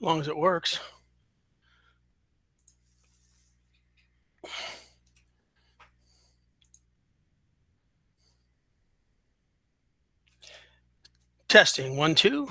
as long as it works. Testing 1, 2.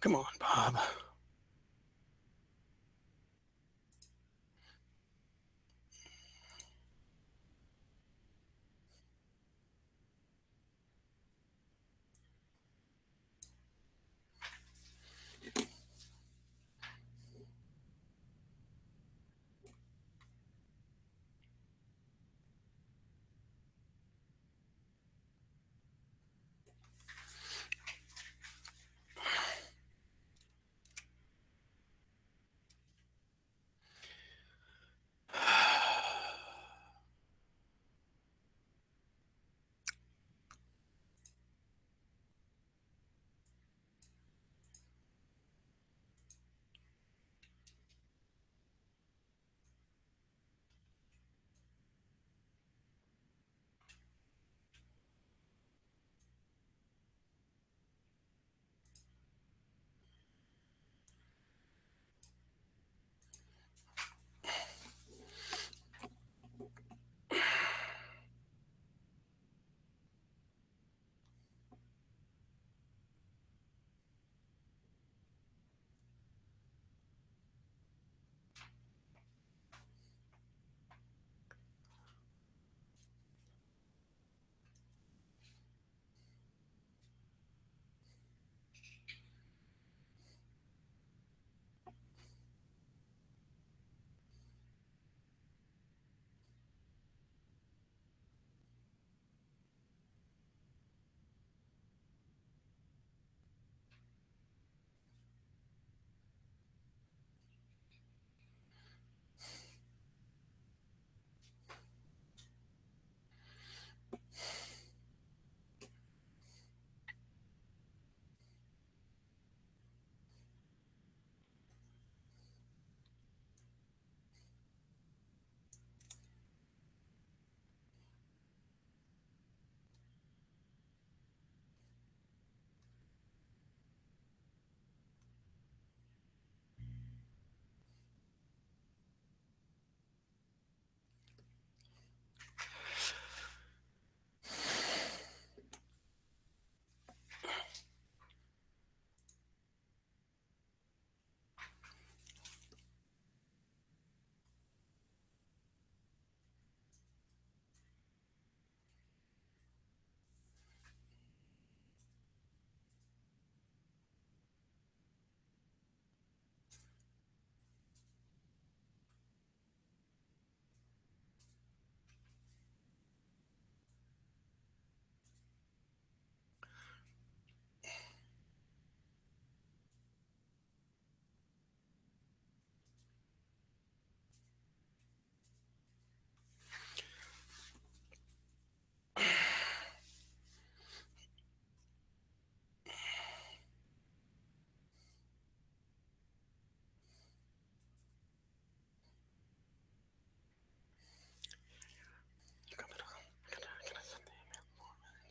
Come on, Bob.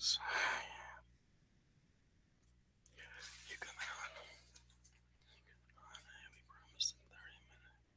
You coming on? We promised 30 minutes.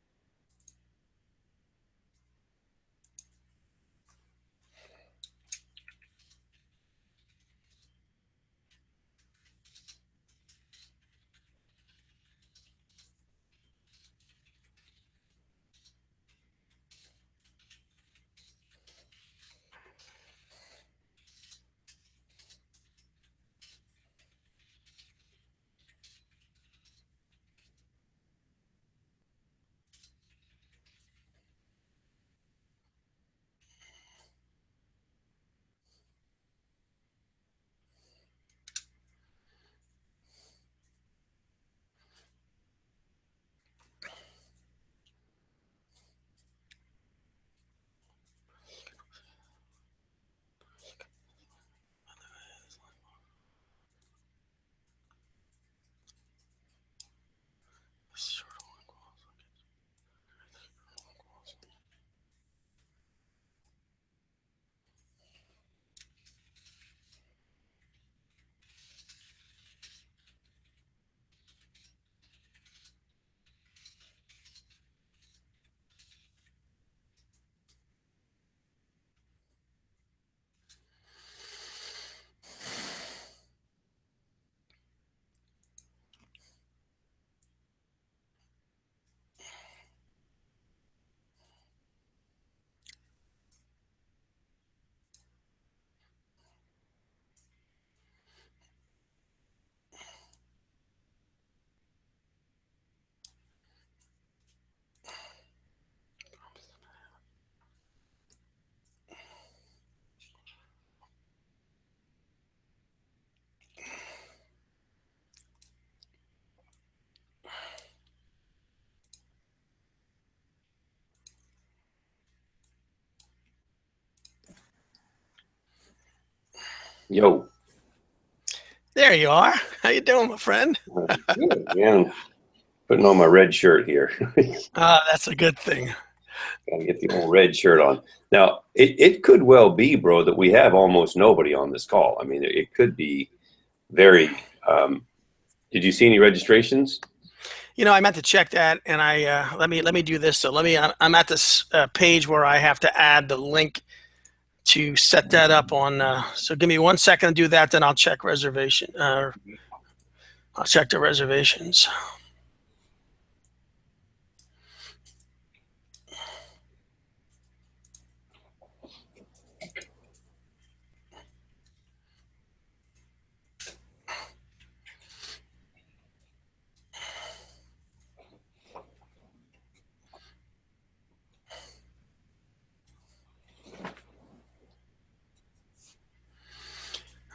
Yo. There you are. How you doing, my friend? Good, man. Putting on my red shirt here. That's a good thing. Gotta get the old red shirt on. Now, it could well be, bro, that we have almost nobody on this call. I mean, it could be very. Did you see any registrations? You know, I meant to check that, and I let me do this. So I'm at this page where I have to add the link to set that up on. So give me 1 second to do that, then I'll check reservation. I'll check the reservations.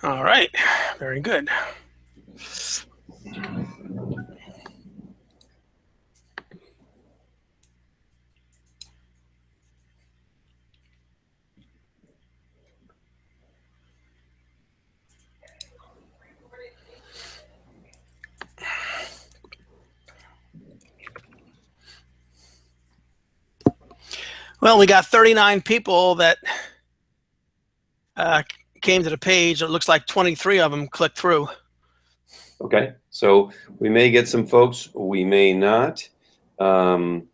All right, very good. Well, we got 39 people that came to the page. It looks like 23 of them clicked through. Okay, so we may get some folks, we may not. I'm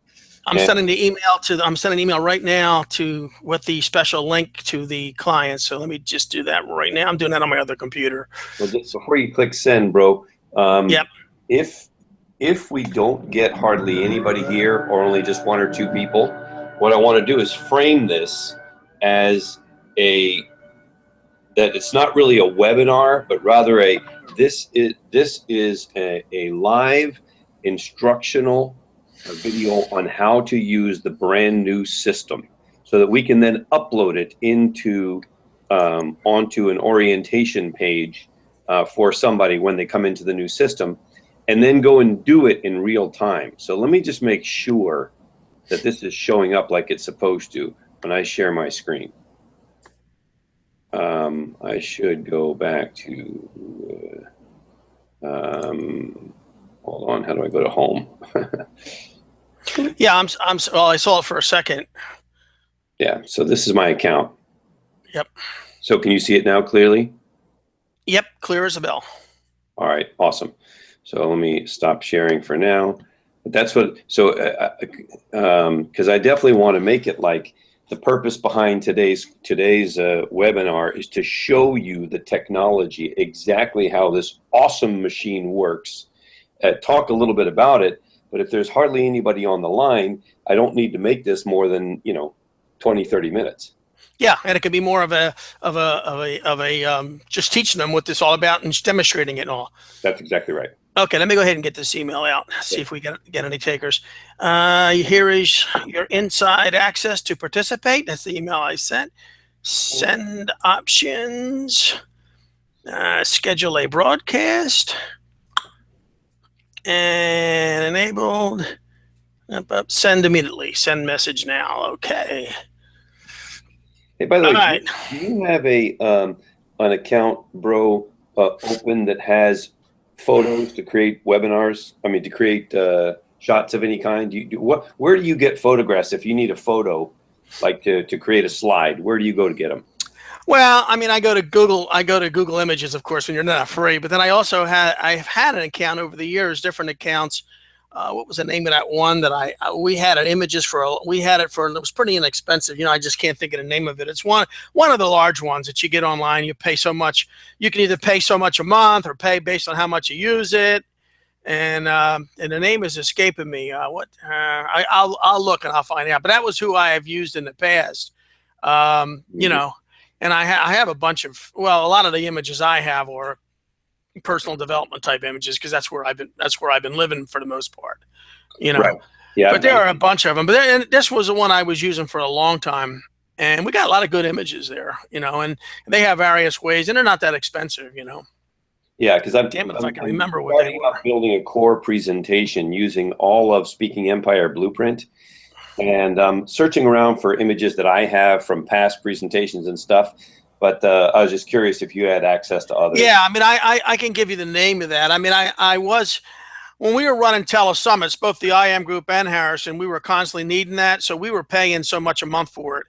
sending the email to. I'm sending an email right now to with the special link to the client. So let me just do that right now. I'm doing that on my other computer. Well, just before you click send, bro. Yep. If we don't get hardly anybody here, or only just one or two people, what I want to do is frame this as that it's not really a webinar, but rather this is a live instructional video on how to use the brand new system, so that we can then upload it into onto an orientation page for somebody when they come into the new system, and then go and do it in real time. So let me just make sure that this is showing up like it's supposed to when I share my screen. I should go back to, hold on, how do I go to home? Yeah, well, I saw it for a second. Yeah, so this is my account. Yep. So can you see it now clearly? Yep, clear as a bell. All right, awesome. So let me stop sharing for now. That's what, so, because I definitely want to make it like the purpose behind today's webinar is to show you the technology, exactly how this awesome machine works. Talk a little bit about it, but if there's hardly anybody on the line, I don't need to make this more than, 20, 30 minutes. Yeah, and it could be more of a just teaching them what this is all about and just demonstrating it and all. That's exactly right. Okay, let me go ahead and get this email out. See if we get any takers. Here is your inside access to participate. That's the email I sent. Send options. Schedule a broadcast. And enabled. Send immediately. Send message now. Okay. Hey, by the way, right. do you have an account, bro, open that has photos to create webinars? I mean, to create shots of any kind. Where do you get photographs if you need a photo, like to create a slide? Where do you go to get them? Well, I mean, I go to Google. I go to Google Images, of course, when you're not free. But then I've had an account over the years, different accounts. What was the name of that one that we had it images for? We had it for, it was pretty inexpensive. I just can't think of the name of it. It's one of the large ones that you get online. You pay so much. You can either pay so much a month or pay based on how much you use it. And the name is escaping me. I'll look and I'll find out. But that was who I have used in the past. And I have a bunch of, a lot of the images I have are personal development type images because that's where I've been living for the most part, Right. Yeah. But there are a bunch of them. But this was the one I was using for a long time, and we got a lot of good images there, and they have various ways, and they're not that expensive, Yeah, because if I can remember what they were. Building a core presentation using all of Speaking Empire Blueprint, and searching around for images that I have from past presentations and stuff. But I was just curious if you had access to others. Yeah, I mean, I can give you the name of that. I mean, I was, when we were running telesummits, both the IM group and Harrison, we were constantly needing that. So we were paying so much a month for it.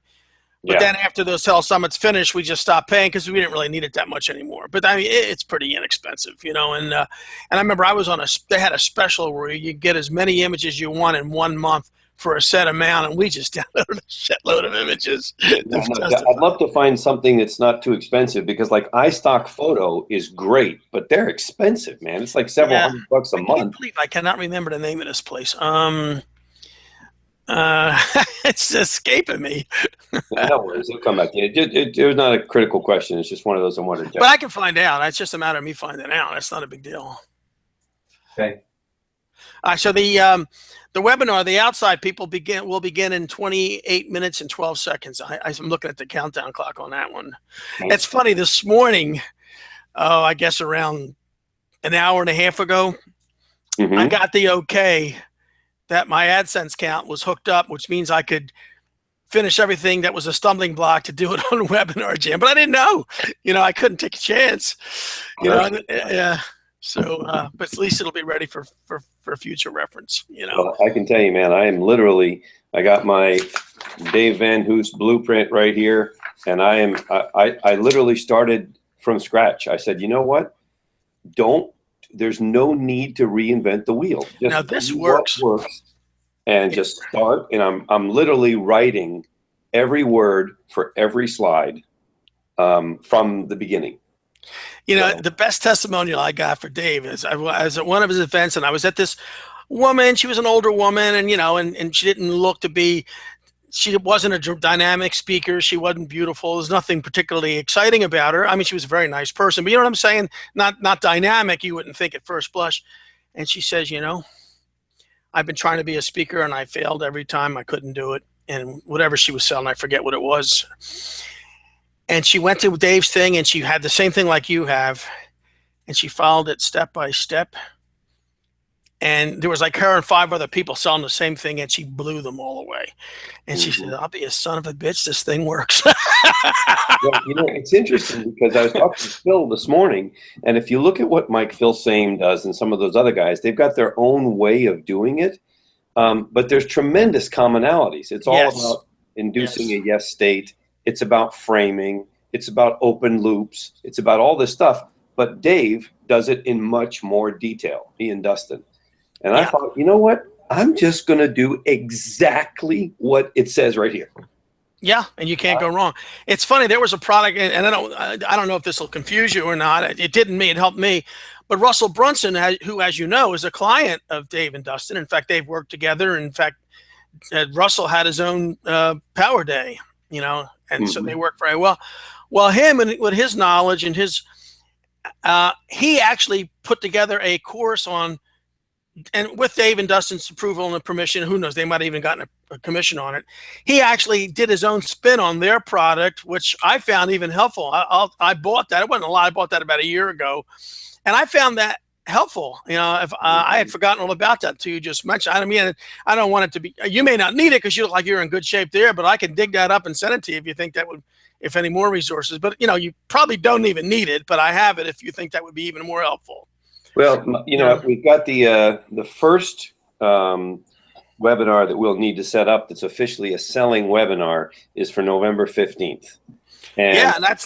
But then after those telesummits finished, we just stopped paying because we didn't really need it that much anymore. But I mean, it's pretty inexpensive, and I remember I was they had a special where you get as many images you want in 1 month for a set amount, and we just downloaded a shitload of images. I'd love to find something that's not too expensive because, like, iStock Photo is great, but they're expensive, man. It's like several $100 a month. I cannot remember the name of this place. It's escaping me. No worries, it'll come back to you. It was not a critical question. It's just one of those I wanted to check. But I can find out. It's just a matter of me finding out. It's not a big deal. Okay. So the webinar, the outside people will begin in 28 minutes and 12 seconds. I'm looking at the countdown clock on that one. Okay. It's funny, this morning, I guess around an hour and a half ago, I got the okay that my AdSense account was hooked up, which means I could finish everything that was a stumbling block to do it on Webinar Jam. But I didn't know, I couldn't take a chance, yeah. So, but at least it'll be ready for future reference, Well, I can tell you, man, I got my Dave Van Hoos blueprint right here, and I literally started from scratch. I said, you know what? There's no need to reinvent the wheel. Just now this works. And just start. And I'm literally writing every word for every slide from the beginning. The best testimonial I got for Dave is I was at one of his events, and I was at this woman. She was an older woman, and and she didn't look to be. She wasn't a dynamic speaker. She wasn't beautiful. There's nothing particularly exciting about her. I mean, she was a very nice person, but you know what I'm saying? Not dynamic. You wouldn't think at first blush. And she says, I've been trying to be a speaker, and I failed every time. I couldn't do it. And whatever she was selling, I forget what it was. And she went to Dave's thing, and she had the same thing like you have, and she followed it step by step. And there was like her and 5 other people selling the same thing, and she blew them all away. And she said, I'll be a son of a bitch. This thing works. Well, it's interesting because I was talking to Phil this morning, and if you look at what Mike Philsame does and some of those other guys, they've got their own way of doing it. But there's tremendous commonalities. It's all about inducing a yes state. It's about framing. It's about open loops. It's about all this stuff. but Dave does it in much more detail, he and Dustin. And I Yeah. thought, you know what? I'm just going to do exactly what it says right here. Yeah, and you can't go wrong. It's funny. There was a product, and I don't know if this will confuse you or not. It didn't me. It helped me. But Russell Brunson, who, as you know, is a client of Dave and Dustin. In fact, they've worked together. In fact, Russell had his own Power Day, and so they work very well. Well, him and with his knowledge and his, he actually put together a course on, and with Dave and Dustin's approval and permission, who knows, they might have even gotten a commission on it. He actually did his own spin on their product, which I found even helpful. I bought that. It wasn't a lot. I bought that about a year ago, and I found that helpful. If I had forgotten all about that too, you just mentioned. I mean, I don't want it to be. You may not need it because you look like you're in good shape there, but I can dig that up and send it to you if you think that would, if any more resources. But you probably don't even need it. But I have it if you think that would be even more helpful. Well, we've got the first webinar that we'll need to set up that's officially a selling webinar is for November 15th. And that's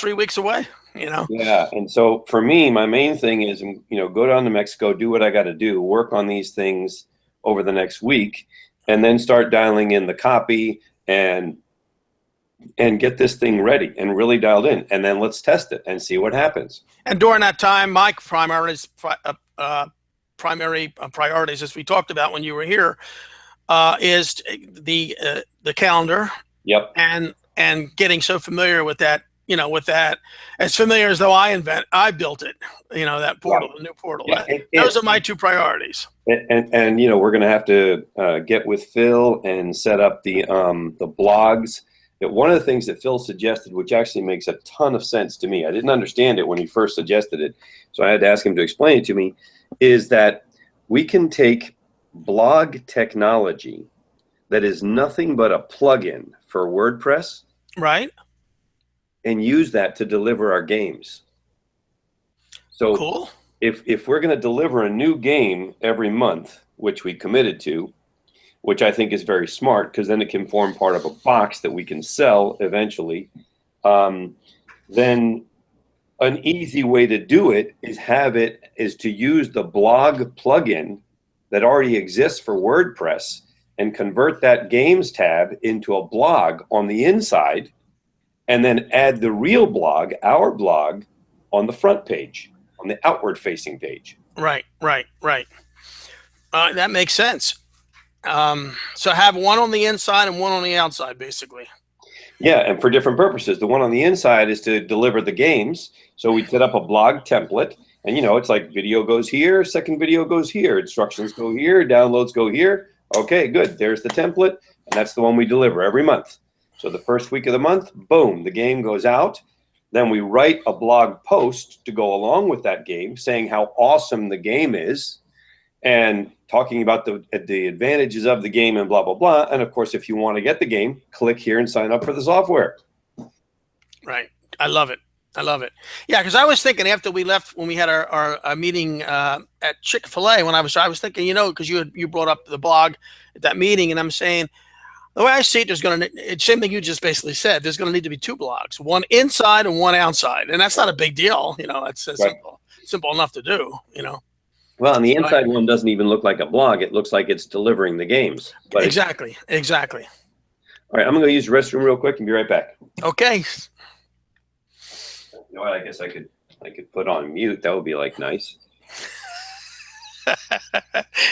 3 weeks away, Yeah. And so for me, my main thing is, go down to Mexico, do what I got to do, work on these things over the next week, and then start dialing in the copy and get this thing ready and really dialed in, and then let's test it and see what happens. And during that time, my primary priorities, as we talked about when you were here, is the calendar. Yep. And getting so familiar with that, with that, as familiar as though I built it, that portal, the new portal. Yeah, those are my two priorities. And we're going to have to get with Phil and set up the blogs. One of the things that Phil suggested, which actually makes a ton of sense to me, I didn't understand it when he first suggested it, so I had to ask him to explain it to me, is that we can take blog technology that is nothing but a plugin for WordPress, right, and use that to deliver our games. So cool. If we're going to deliver a new game every month, which we committed to, which I think is very smart because then it can form part of a box that we can sell eventually, then an easy way to do it is to use the blog plugin that already exists for WordPress and convert that games tab into a blog on the inside, and then add the real blog, our blog, on the front page, on the outward facing page. Right. That makes sense. So have one on the inside and one on the outside, basically. Yeah, and for different purposes. The one on the inside is to deliver the games. So we set up a blog template, and it's like video goes here, second video goes here, instructions go here, downloads go here. Okay, good. There's the template, and that's the one we deliver every month. So the first week of the month, boom, the game goes out. Then we write a blog post to go along with that game, saying how awesome the game is, and talking about the advantages of the game and blah, blah, blah. And, of course, if you want to get the game, click here and sign up for the software. Right. I love it. Yeah, because I was thinking after we left, when we had our meeting at Chick-fil-A, when I was thinking, because you brought up the blog at that meeting, and I'm saying, the way I see it, there's going to, same thing you just basically said, there's going to need to be two blogs, one inside and one outside. And that's not a big deal. It's right. simple enough to do, Well, and the inside one doesn't even look like a blog. It looks like it's delivering the games. But exactly. All right, I'm going to go use the restroom real quick and be right back. Okay. You know what? I guess I could put on mute. That would be nice.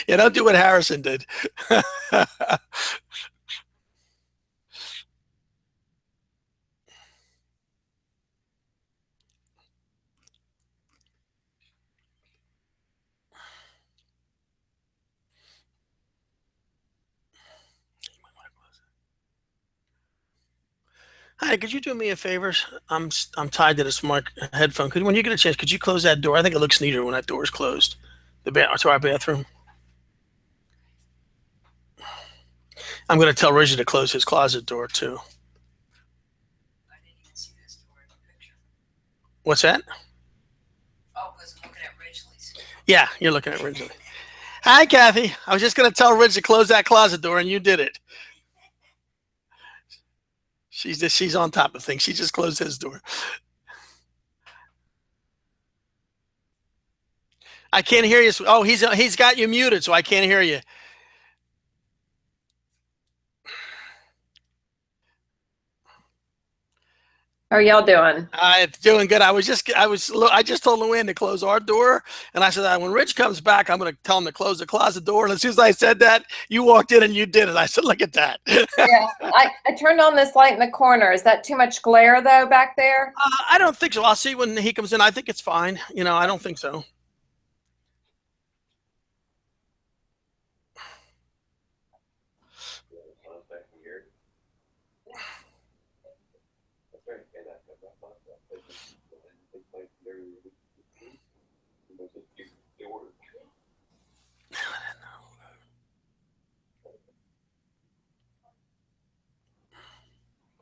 Yeah, don't do what Harrison did. Hi, could you do me a favor? I'm tied to the smart headphone. When you get a chance, could you close that door? I think it looks neater when that door is closed. To our bathroom. I'm going to tell Reggie to close his closet door too. I didn't even see this door in the picture. What's that? Oh, because I'm looking at Ridgely's. Yeah, you're looking at Ridgely. Hi, Kathy. I was just going to tell Ridge to close that closet door, and you did it. She's on top of things. She just closed his door. I can't hear you. Oh, he's got you muted, so I can't hear you. How are y'all doing? It's doing good. I just told Luann to close our door, and I said that when Rich comes back, I'm going to tell him to close the closet door. And as soon as I said that, you walked in and you did it. I said, "Look at that." Yeah, I turned on this light in the corner. Is that too much glare though back there? I don't think so. I'll see when he comes in. I think it's fine. I don't think so.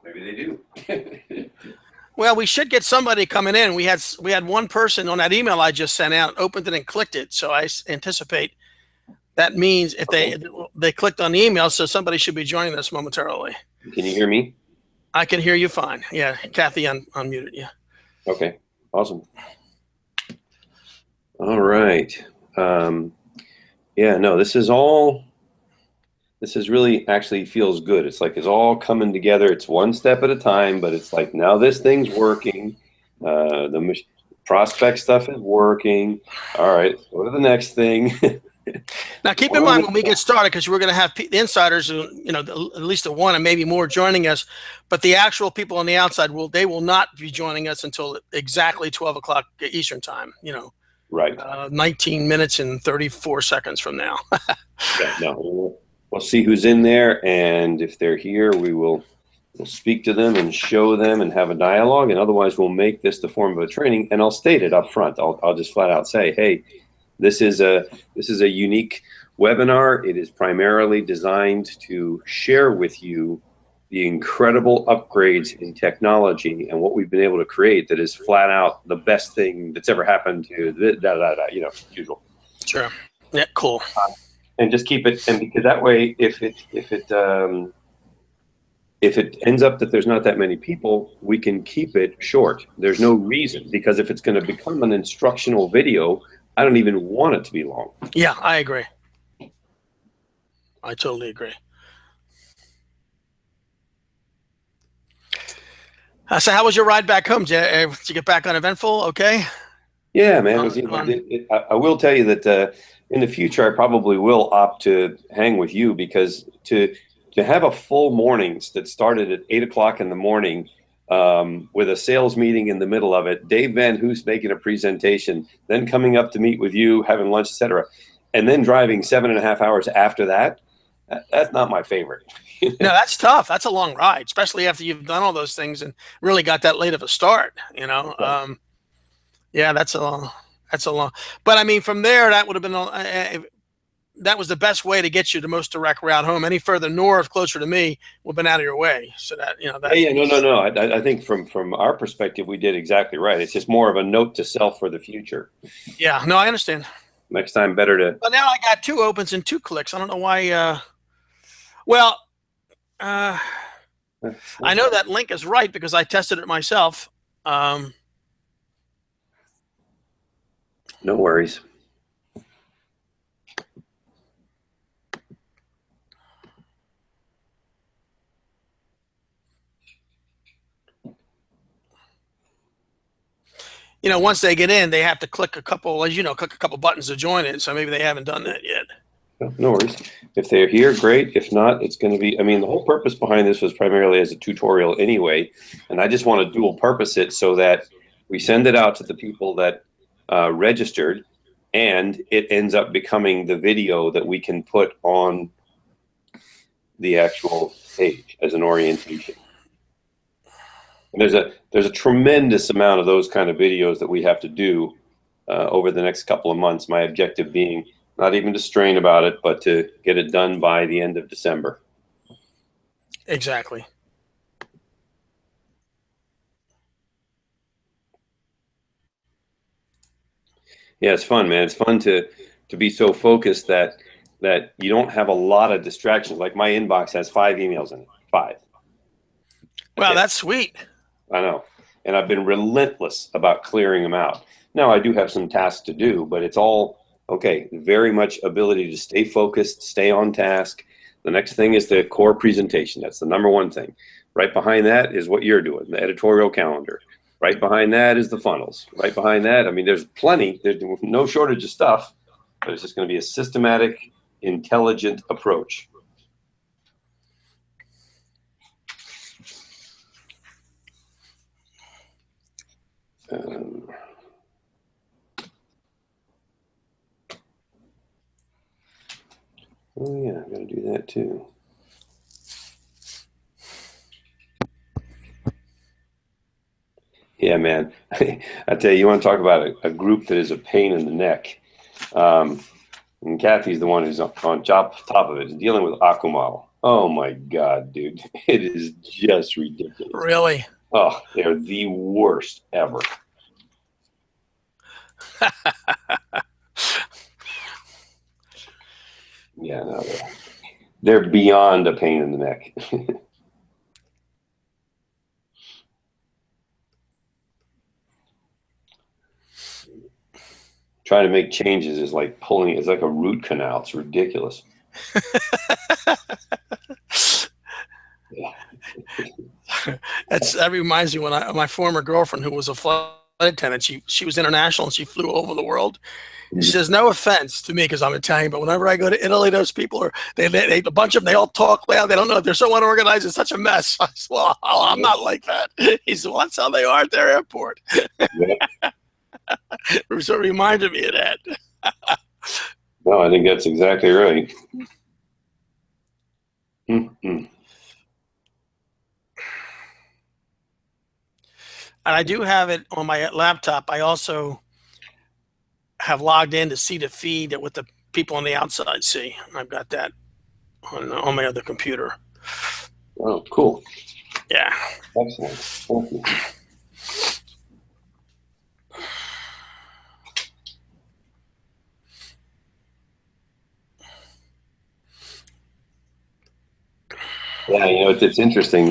Maybe they do. Well, we should get somebody coming in. We had one person on that email I just sent out, opened it and clicked it. So I anticipate that means if they clicked on the email, so somebody should be joining us momentarily. Can you hear me? I can hear you fine. Yeah, Kathy unmuted you. Okay, awesome. All right. Yeah, no, this is really actually feels good. It's like it's all coming together. It's one step at a time, but it's like now this thing's working. The prospect stuff is working. All right, go to the next thing. Now, keep in mind when we get started, because we're going to have the insiders, at least the one and maybe more joining us, but the actual people on the outside will not be joining us until exactly 12 o'clock Eastern time. Right. 19 minutes and 34 seconds from now. Yeah, no, we'll see who's in there, and if they're here, we'll speak to them and show them and have a dialogue, and otherwise we'll make this the form of a training, and I'll state it up front. I'll just flat out say, hey, this is a unique webinar. It is primarily designed to share with you the incredible upgrades in technology and what we've been able to create that is flat out the best thing that's ever happened to usual. Sure. Yeah, cool. And just keep it, and because that way, if it ends up that there's not that many people, we can keep it short. There's no reason, because if it's going to become an instructional video, I don't even want it to be long. Yeah, I agree. I totally agree. So how was your ride back home? Did you get back uneventful? Okay. Yeah, man. I will tell you that in the future, I probably will opt to hang with you, because to have a full mornings that started at 8 o'clock in the morning with a sales meeting in the middle of it, Dave Van Hoos making a presentation, then coming up to meet with you, having lunch, etc., and then driving 7.5 hours after that, that's not my favorite. No, that's tough. That's a long ride, especially after you've done all those things and really got that late of a start. Right. Yeah, that's a long. But I mean, from there, that would have been that was the best way to get you the most direct route home. Any further north, closer to me, would have been out of your way. So that no. I think from our perspective, we did exactly right. It's just more of a note to self for the future. Yeah, no, I understand. Next time, better to. But now I got 2 opens and 2 clicks. I don't know why. I know that link is right because I tested it myself. No worries. Once they get in, they have to click a couple buttons to join it. So maybe they haven't done that yet. No worries. If they're here, great. If not, it's going to be, the whole purpose behind this was primarily as a tutorial anyway. And I just want to dual purpose it so that we send it out to the people that registered, and it ends up becoming the video that we can put on the actual page as an orientation. And there's a tremendous amount of those kind of videos that we have to do over the next couple of months. My objective being not even to strain about it, but to get it done by the end of December. Exactly. Yeah, it's fun, man. It's fun to be so focused that you don't have a lot of distractions. Like my inbox has 5 emails in it. 5. Wow, that's sweet. I know. And I've been relentless about clearing them out. Now I do have some tasks to do, but it's all Okay, very much ability to stay focused, stay on task. The next thing is the core presentation. That's the number one thing. Right behind that is what you're doing, the editorial calendar. Right behind that is the funnels. Right behind that, I mean, there's plenty. There's no shortage of stuff, but it's just going to be a systematic, intelligent approach. Oh yeah, I got to do that too. Yeah, man. I tell you, you want to talk about a group that is a pain in the neck. And Kathy's the one who's on top of it, is dealing with Akumal. Oh my God, dude. It is just ridiculous. Really? Oh, they're the worst ever. Yeah, no, they're beyond a pain in the neck. Trying to make changes is like pulling, it's like a root canal. It's ridiculous. Yeah. That reminds me when my former girlfriend, who was a flight attendant, she was international and she flew over the world. And she says, no offense to me because I'm Italian, but whenever I go to Italy, those people are they a bunch of them. They all talk loud. They don't know. They're so unorganized. It's such a mess. I said, well, I'm not like that. He said, well, that's how they are at their airport. Yeah. So it reminded me of that. No, I think that's exactly right. Mm-hmm. And I do have it on my laptop. I also have logged in to see the feed that what the people on the outside see. I've got that on my other computer. Oh, cool. Yeah. Excellent. Thank you. Yeah, you know, it's interesting.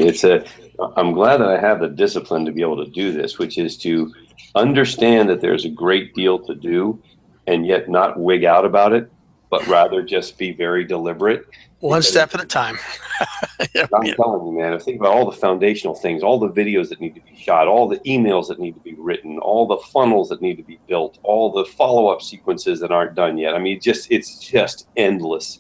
I'm glad that I have the discipline to be able to do this, which is to understand that there's a great deal to do and yet not wig out about it, but rather just be very deliberate. One step at a time. I'm telling you, man, I think about all the foundational things, all the videos that need to be shot, all the emails that need to be written, all the funnels that need to be built, all the follow-up sequences that aren't done yet. I mean, it's just endless.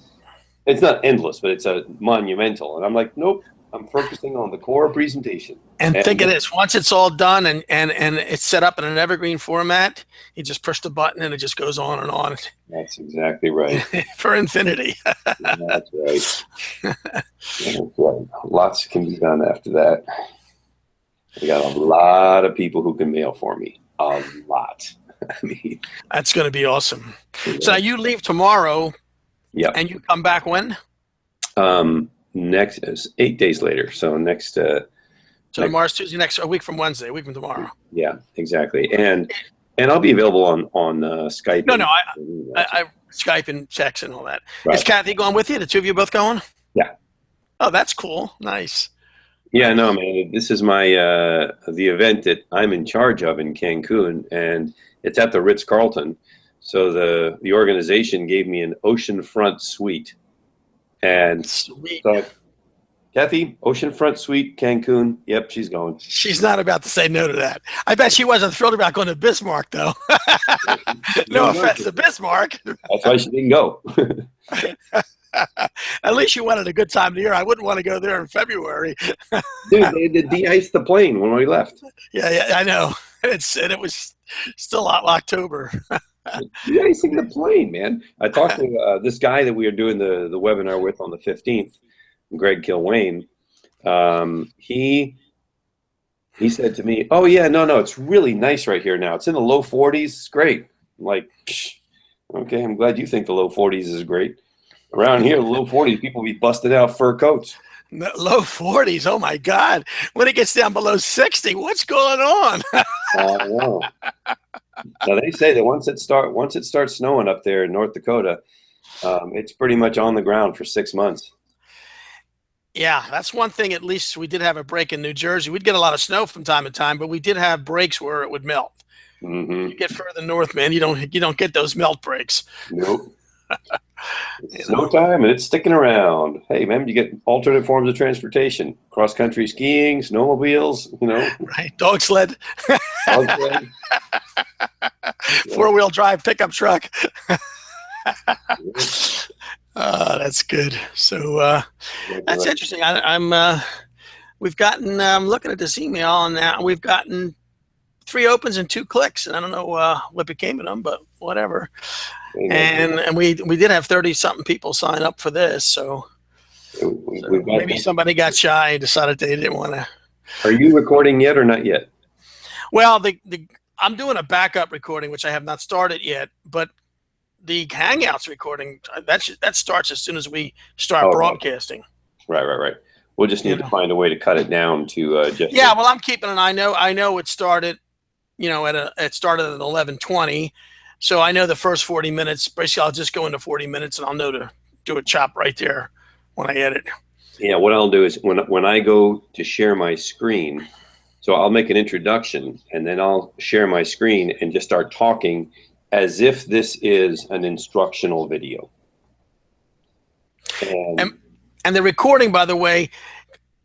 It's not endless, but it's a monumental. And I'm like, nope, I'm focusing on the core presentation. And think of this, once it's all done and it's set up in an evergreen format, you just push the button and it just goes on and on. That's exactly right. For infinity. That's right. That's right. Lots can be done after that. I got a lot of people who can mail for me. A lot. I mean, that's going to be awesome. So now you leave tomorrow. Yeah. And you come back when? Next 8 days later. So next. So tomorrow's Tuesday, a week from Wednesday, a week from tomorrow. Yeah, exactly. And I'll be available on Skype. No, I Skype and text and all that. Right. Is Kathy going with you? The two of you both going? Yeah. Oh, that's cool. Nice. Yeah, no, man. This is my the event that I'm in charge of in Cancun, and it's at the Ritz-Carlton. So the organization gave me an oceanfront suite, and sweet. So, Kathy, oceanfront suite, Cancun. Yep, she's going. She's not about to say no to that. I bet she wasn't thrilled about going to Bismarck, though. No offense to Bismarck. That's why she didn't go. At least you wanted a good time of the year. I wouldn't want to go there in February. Dude, they had to de-ice the plane when we left. Yeah, I know. It was still October. De-icing the plane, man. I talked to this guy that we are doing the webinar with on the 15th, Greg Kilwain. He said to me, "Oh yeah, no, it's really nice right here now. It's in the low 40s. It's great." I'm like, okay, I'm glad you think the low 40s is great. Around here, the low 40s, people be busting out fur coats. Low 40s. Oh my God! When it gets down below 60, what's going on? I know. Now they say that once it starts snowing up there in North Dakota, it's pretty much on the ground for 6 months. Yeah, that's one thing. At least we did have a break in New Jersey. We'd get a lot of snow from time to time, but we did have breaks where it would melt. Mm-hmm. You get further north, man, you don't get those melt breaks. Nope. It's snow time and it's sticking around. Hey, man, you get alternate forms of transportation: cross country skiing, snowmobiles. Right, dog sled, Dog sled. 4-wheel drive pickup truck. That's good. So that's interesting. We've gotten. I'm looking at this email, and now we've gotten 3 opens and 2 clicks, and I don't know what became of them, but whatever. And we did have 30 something people sign up for this, so maybe somebody got shy and decided they didn't want to. Are you recording yet or not yet? Well, I'm doing a backup recording, which I have not started yet, but the Hangouts recording that starts as soon as we start broadcasting. Right. We'll just need to find a way to cut it down to just. Yeah, well, I'm keeping I know it started, it started at 11:20, so I know the first 40 minutes. Basically, I'll just go into 40 minutes, and I'll know to do a chop right there when I edit. Yeah, what I'll do is when I go to share my screen, so I'll make an introduction, and then I'll share my screen and just start talking as if this is an instructional video. And the recording, by the way,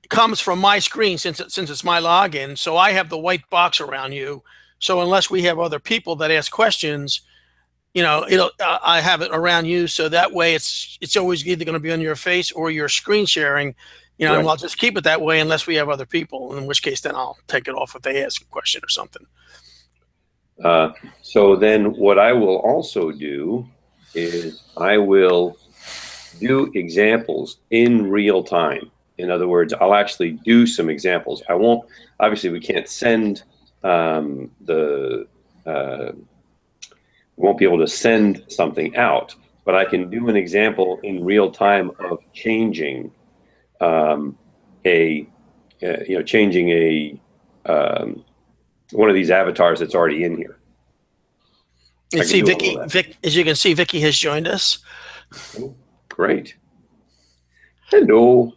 comes from my screen since it's my login. So I have the white box around you. So unless we have other people that ask questions, I have it around you. So that way it's always either going to be on your face or your screen sharing, right. And I'll just keep it that way unless we have other people, in which case then I'll take it off if they ask a question or something. So then what I will also do is I will do examples in real time. In other words, I'll actually do some examples. I won't, obviously we can't send won't be able to send something out, but I can do an example in real time of changing one of these avatars that's already in here. And see, Vicky, as you can see, Vicky has joined us. Oh, great. Hello.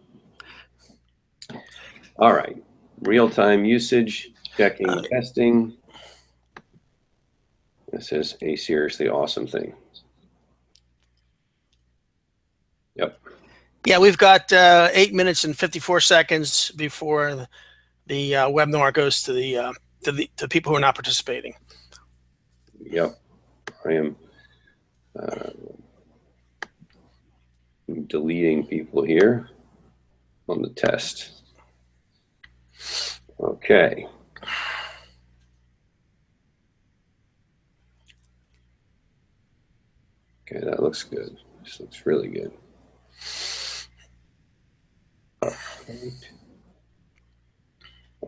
All right. Real-time usage, checking, testing. This is a seriously awesome thing. Yep. Yeah, we've got 8 minutes and 54 seconds before the webinar goes to the people who are not participating. Yep. I am deleting people here on the test. Okay. Okay, that looks good. This looks really good. All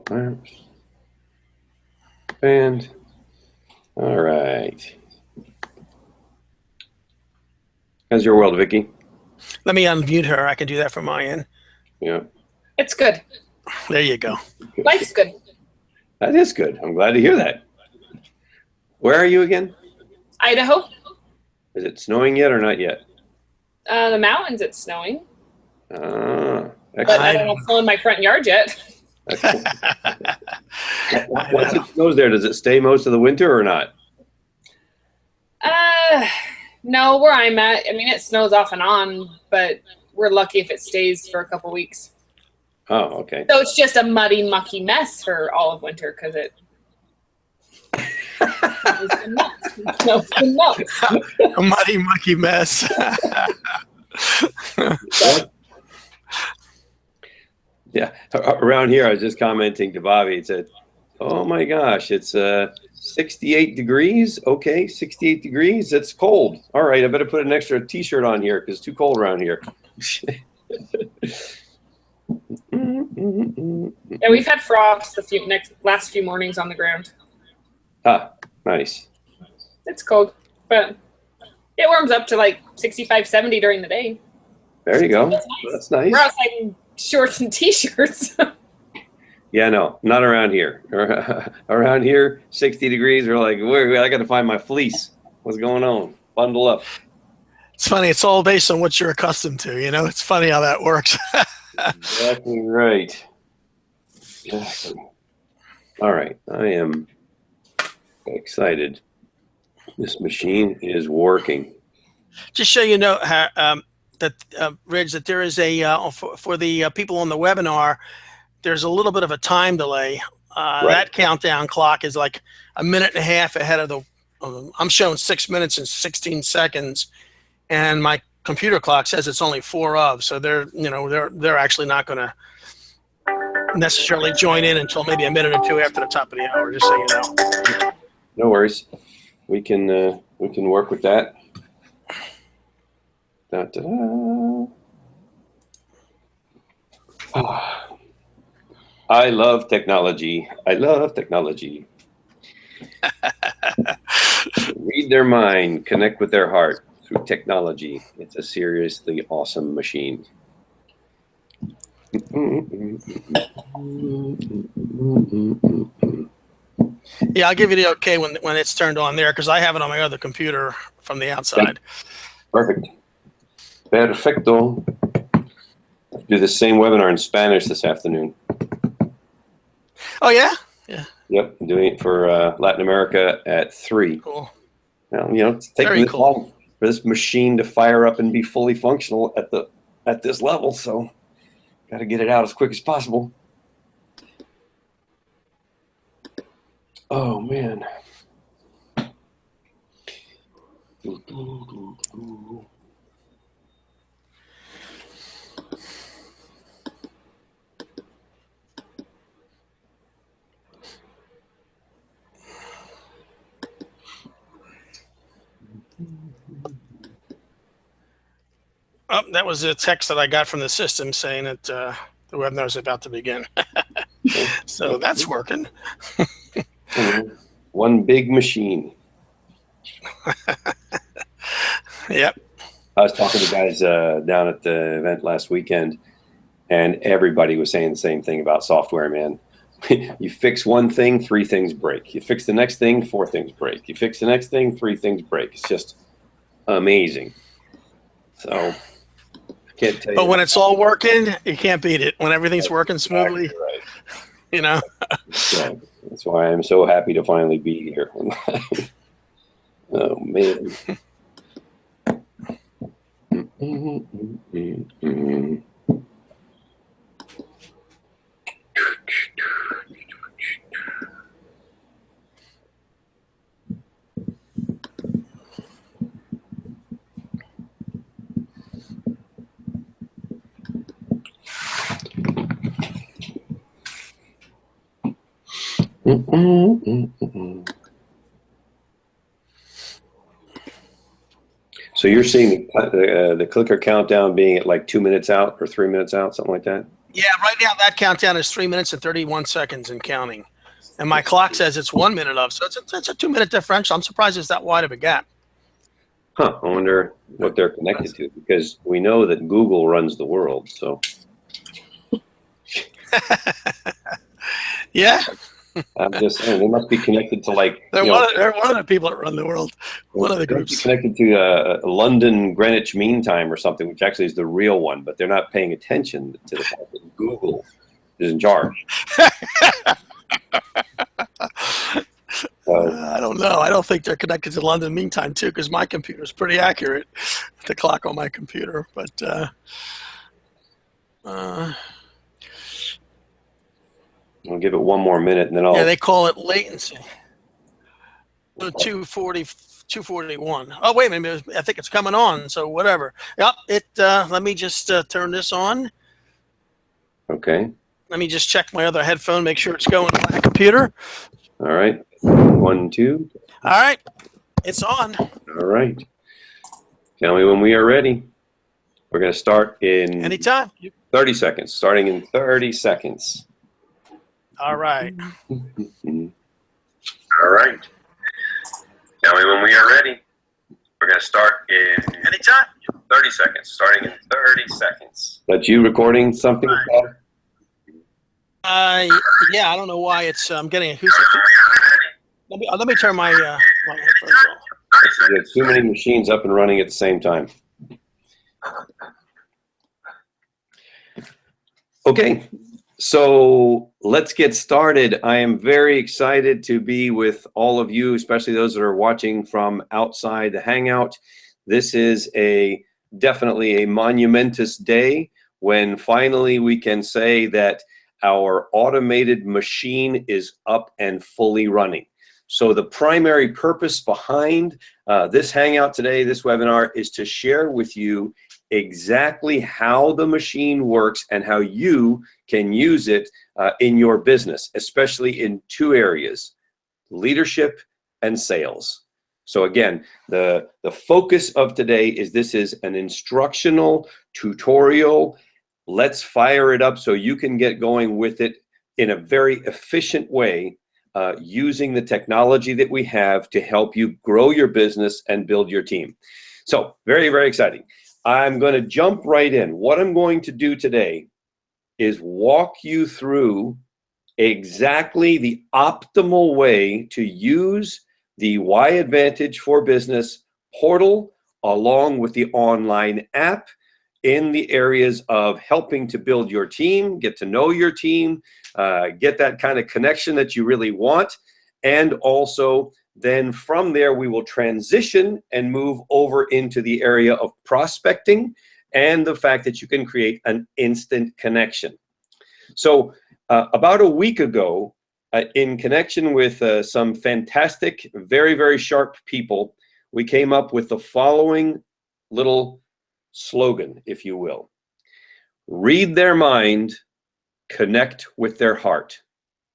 right. And all right. How's your world, Vicky? Let me unmute her. I can do that from my end. Yeah. It's good. There you go. Life's good. That is good. I'm glad to hear that. Where are you again? Idaho. Is it snowing yet or not yet? The mountains, it's snowing. Ah, but I don't know if it's snowing in my front yard yet. Once it snows there, does it stay most of the winter or not? No, where I'm at, I mean, it snows off and on, but we're lucky if it stays for a couple weeks. Oh, okay. So it's just a muddy, mucky mess for all of winter because it snows and melts. A muddy, mucky mess. Yeah, around here, I was just commenting to Bobby. It said, "Oh my gosh, it's 68 degrees. Okay, 68 degrees. That's cold. All right, I better put an extra T-shirt on here because it's too cold around here." Yeah, we've had frost the last few mornings on the ground. Ah, nice. It's cold, but it warms up to like 65, 70 during the day. There you go. That's nice. That's nice. We're outside in shorts and T-shirts. Yeah, no, not around here. Around here, 60 degrees. We're like, I got to find my fleece. What's going on? Bundle up. It's funny. It's all based on what you're accustomed to. You know, it's funny how that works. Exactly right. Exactly. All right, I am excited. This machine is working. Just so you know, that Ridge, that there is a for the people on the webinar, there's a little bit of a time delay. Right. That countdown clock is like a minute and a half ahead of the. I'm showing 6 minutes and 16 seconds, and my computer clock says it's only 4 of. So they're actually not going to necessarily join in until maybe a minute or two after the top of the hour. Just so you know. No worries. We can work with that. Da, da, da. Ah. I love technology. I love technology. Read their mind, connect with their heart through technology. It's a seriously awesome machine. Yeah, I'll give you the okay when it's turned on there, because I have it on my other computer from the outside. Perfect. Perfecto. Do the same webinar in Spanish this afternoon. Oh yeah, yeah. Yep, I'm doing it for Latin America at 3. Cool. Well, it's taking Very this cool. long for this machine to fire up and be fully functional at this level. So, got to get it out as quick as possible. Oh man. Oh, that was a text that I got from the system saying that the webinar is about to begin. So that's working. One big machine. Yep. I was talking to guys down at the event last weekend, and everybody was saying the same thing about software, man. You fix one thing, 3 things break. You fix the next thing, 4 things break. You fix the next thing, 3 things break. It's just amazing. So, I can't tell you. But when it's all working, you can't beat it. When everything's working smoothly, exactly right. Yeah. That's why I'm so happy to finally be here. Oh, man. So you're seeing the clicker countdown being at like 2 minutes out or 3 minutes out, something like that? Yeah, right now that countdown is 3 minutes and 31 seconds and counting. And my clock says it's 1 minute of, so it's a 2 minute differential. I'm surprised it's that wide of a gap. Huh, I wonder what they're connected to, because we know that Google runs the world, so. Yeah. I'm just saying, they must be connected to like. They're one of the people that run the world. One of the groups. Connected to London Greenwich Mean Time or something, which actually is the real one, but they're not paying attention to the fact that Google is in charge. I don't know. I don't think they're connected to London Mean Time too, because my computer is pretty accurate. The clock on my computer, but. I'll give it 1 more minute and then I'll. Yeah, they call it latency. 241. Oh, wait a minute. I think it's coming on. So whatever. Yep. Let me just turn this on. Okay. Let me just check my other headphone, make sure it's going on my computer. All right. 1, 2. All right. It's on. All right. Tell me when we are ready. We're going to start in Anytime. 30 seconds. Starting in 30 seconds. All right. All right. Tell me when we are ready. We're going to start in Anytime. 30 seconds. Starting in 30 seconds. That you recording something? Yeah, I don't know why it's. I'm getting a acoustic. Let me turn my my headphones off. You have too many machines up and running at the same time. Okay. So let's get started. I am very excited to be with all of you, especially those that are watching from outside the Hangout. This is definitely a monumentous day when finally we can say that our automated machine is up and fully running. So the primary purpose behind this Hangout today, this webinar, is to share with you exactly how the machine works and how you can use it in your business, especially in two areas, leadership and sales. So again, the focus of today is this is an instructional tutorial. Let's fire it up so you can get going with it in a very efficient way, using the technology that we have to help you grow your business and build your team. So very, very exciting. I'm going to jump right in. What I'm going to do today is walk you through exactly the optimal way to use the Y Advantage for Business portal along with the online app in the areas of helping to build your team, get to know your team, get that kind of connection that you really want, and also then from there, we will transition and move over into the area of prospecting and the fact that you can create an instant connection. So about a week ago, in connection with some fantastic, very, very sharp people, we came up with the following little slogan, if you will. Read their mind, connect with their heart.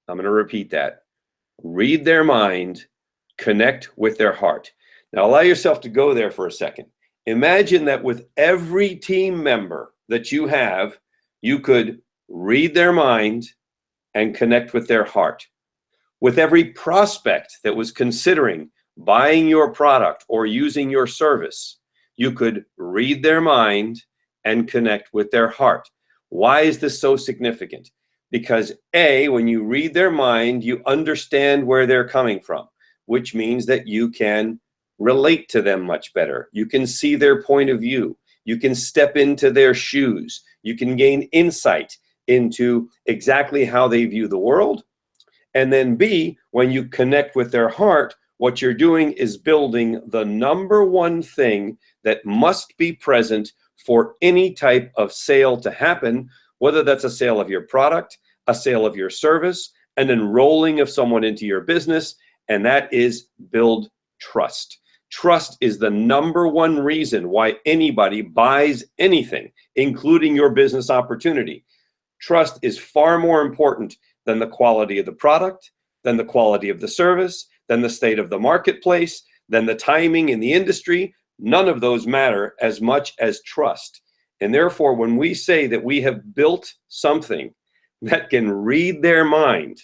I'm going to repeat that. Read their mind, connect with their heart. Now allow yourself to go there for a second. Imagine that with every team member that you have, you could read their mind and connect with their heart. With every prospect that was considering buying your product or using your service, you could read their mind and connect with their heart. Why is this so significant? Because A, when you read their mind, you understand where they're coming from, which means that you can relate to them much better. You can see their point of view. You can step into their shoes. You can gain insight into exactly how they view the world. And then B, when you connect with their heart, what you're doing is building the number one thing that must be present for any type of sale to happen, whether that's a sale of your product, a sale of your service, an enrolling of someone into your business, and that is build trust. Trust is the number one reason why anybody buys anything, including your business opportunity. Trust is far more important than the quality of the product, than the quality of the service, than the state of the marketplace, than the timing in the industry. None of those matter as much as trust. And therefore, when we say that we have built something that can read their mind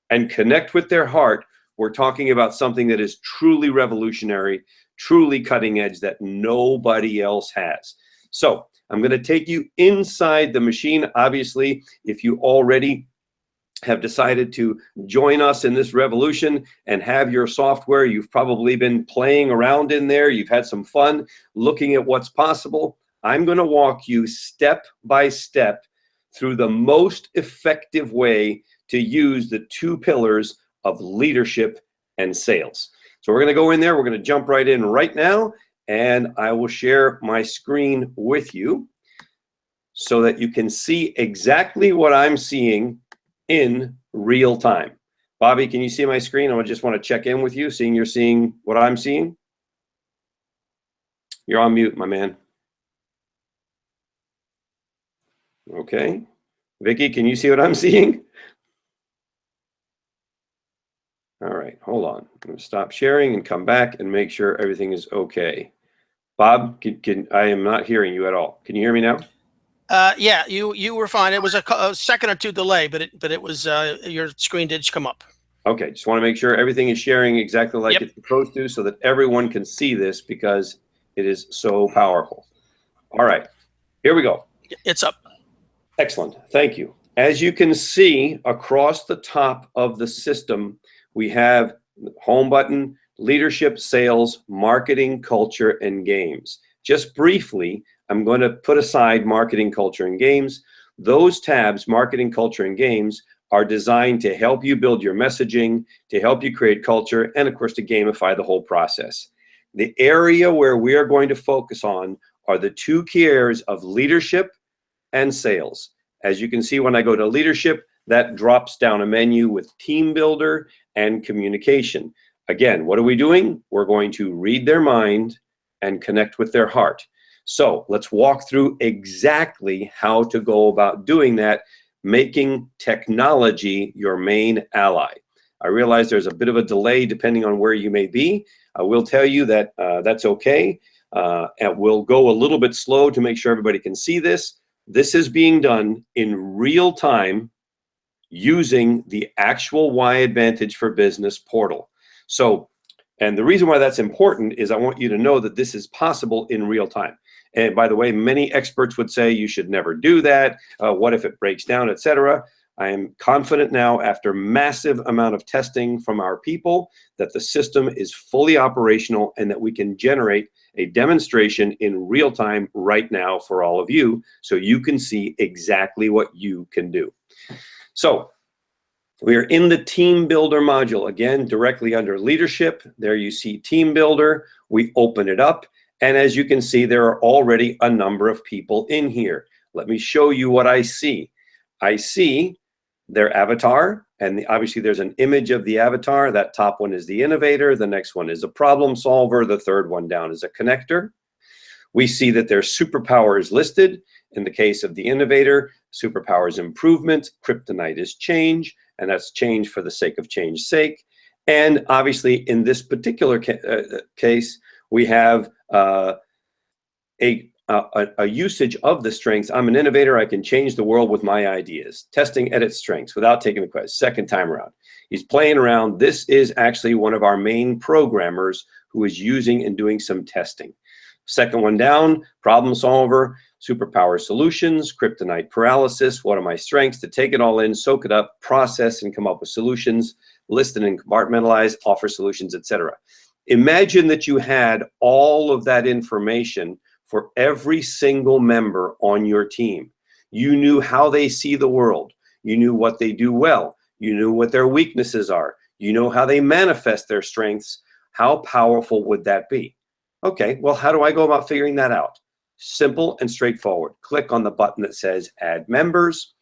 and connect with their heart, we're talking about something that is truly revolutionary, truly cutting edge that nobody else has. So I'm going to take you inside the machine. Obviously, if you already have decided to join us in this revolution and have your software, you've probably been playing around in there. You've had some fun looking at what's possible. I'm going to walk you step by step through the most effective way to use the two pillars of leadership and sales. So we're going to go in there. We're going to jump right in right now, and I will share my screen with you so that you can see exactly what I'm seeing in real time. Bobby, can you see my screen? I just want to check in with you, seeing you're seeing what I'm seeing. You're on mute, my man. Okay. Vicky, can you see what I'm seeing? All right, hold on. I'm going to stop sharing and come back and make sure everything is okay. Bob, I am not hearing you at all. Can you hear me now? Yeah, you were fine. It was a second or two delay, but it was your screen did come up. Okay, just want to make sure everything is sharing exactly like it's supposed to, so that everyone can see this because it is so powerful. All right, here we go. It's up. Excellent, thank you. As you can see across the top of the system, we have home button, leadership, sales, marketing, culture, and games. Just briefly, I'm going to put aside marketing, culture, and games. Those tabs, marketing, culture, and games, are designed to help you build your messaging, to help you create culture, and of course to gamify the whole process. The area where we are going to focus on are the two key areas of leadership and sales. As you can see, when I go to leadership, that drops down a menu with team builder and communication. Again, what are we doing? We're going to read their mind and connect with their heart. So let's walk through exactly how to go about doing that, making technology your main ally. I realize there's a bit of a delay depending on where you may be. I will tell you that that's okay. And we'll go a little bit slow to make sure everybody can see this. This is being done in real time using the actual Y Advantage for Business portal. So, and the reason why that's important is I want you to know that this is possible in real time. And by the way, many experts would say you should never do that. What if it breaks down, etc. I am confident now, after massive amount of testing from our people, that the system is fully operational and that we can generate a demonstration in real time right now for all of you, so you can see exactly what you can do. So we are in the Team Builder module, again, directly under Leadership. There you see Team Builder. We open it up, and as you can see, there are already a number of people in here. Let me show you what I see. I see their avatar, and obviously there's an image of the avatar. That top one is the innovator. The next one is a problem solver. The third one down is a connector. We see that their superpower is listed. In the case of the innovator, superpower is improvement, kryptonite is change, and that's change for the sake of change's sake. And obviously in this particular case, we have a usage of the strengths. I'm an innovator. I can change the world with my ideas. Testing, edit strengths without taking the quiz. Second time around. He's playing around. This is actually one of our main programmers who is using and doing some testing. Second one down, problem solver, superpower solutions, kryptonite paralysis. What are my strengths? To take it all in, soak it up, process, and come up with solutions, list and compartmentalize, offer solutions, etc. Imagine that you had all of that information for every single member on your team. You knew how they see the world. You knew what they do well. You knew what their weaknesses are. You know how they manifest their strengths. How powerful would that be? Okay, well, how do I go about figuring that out? Simple and straightforward. Click on the button that says Add Members.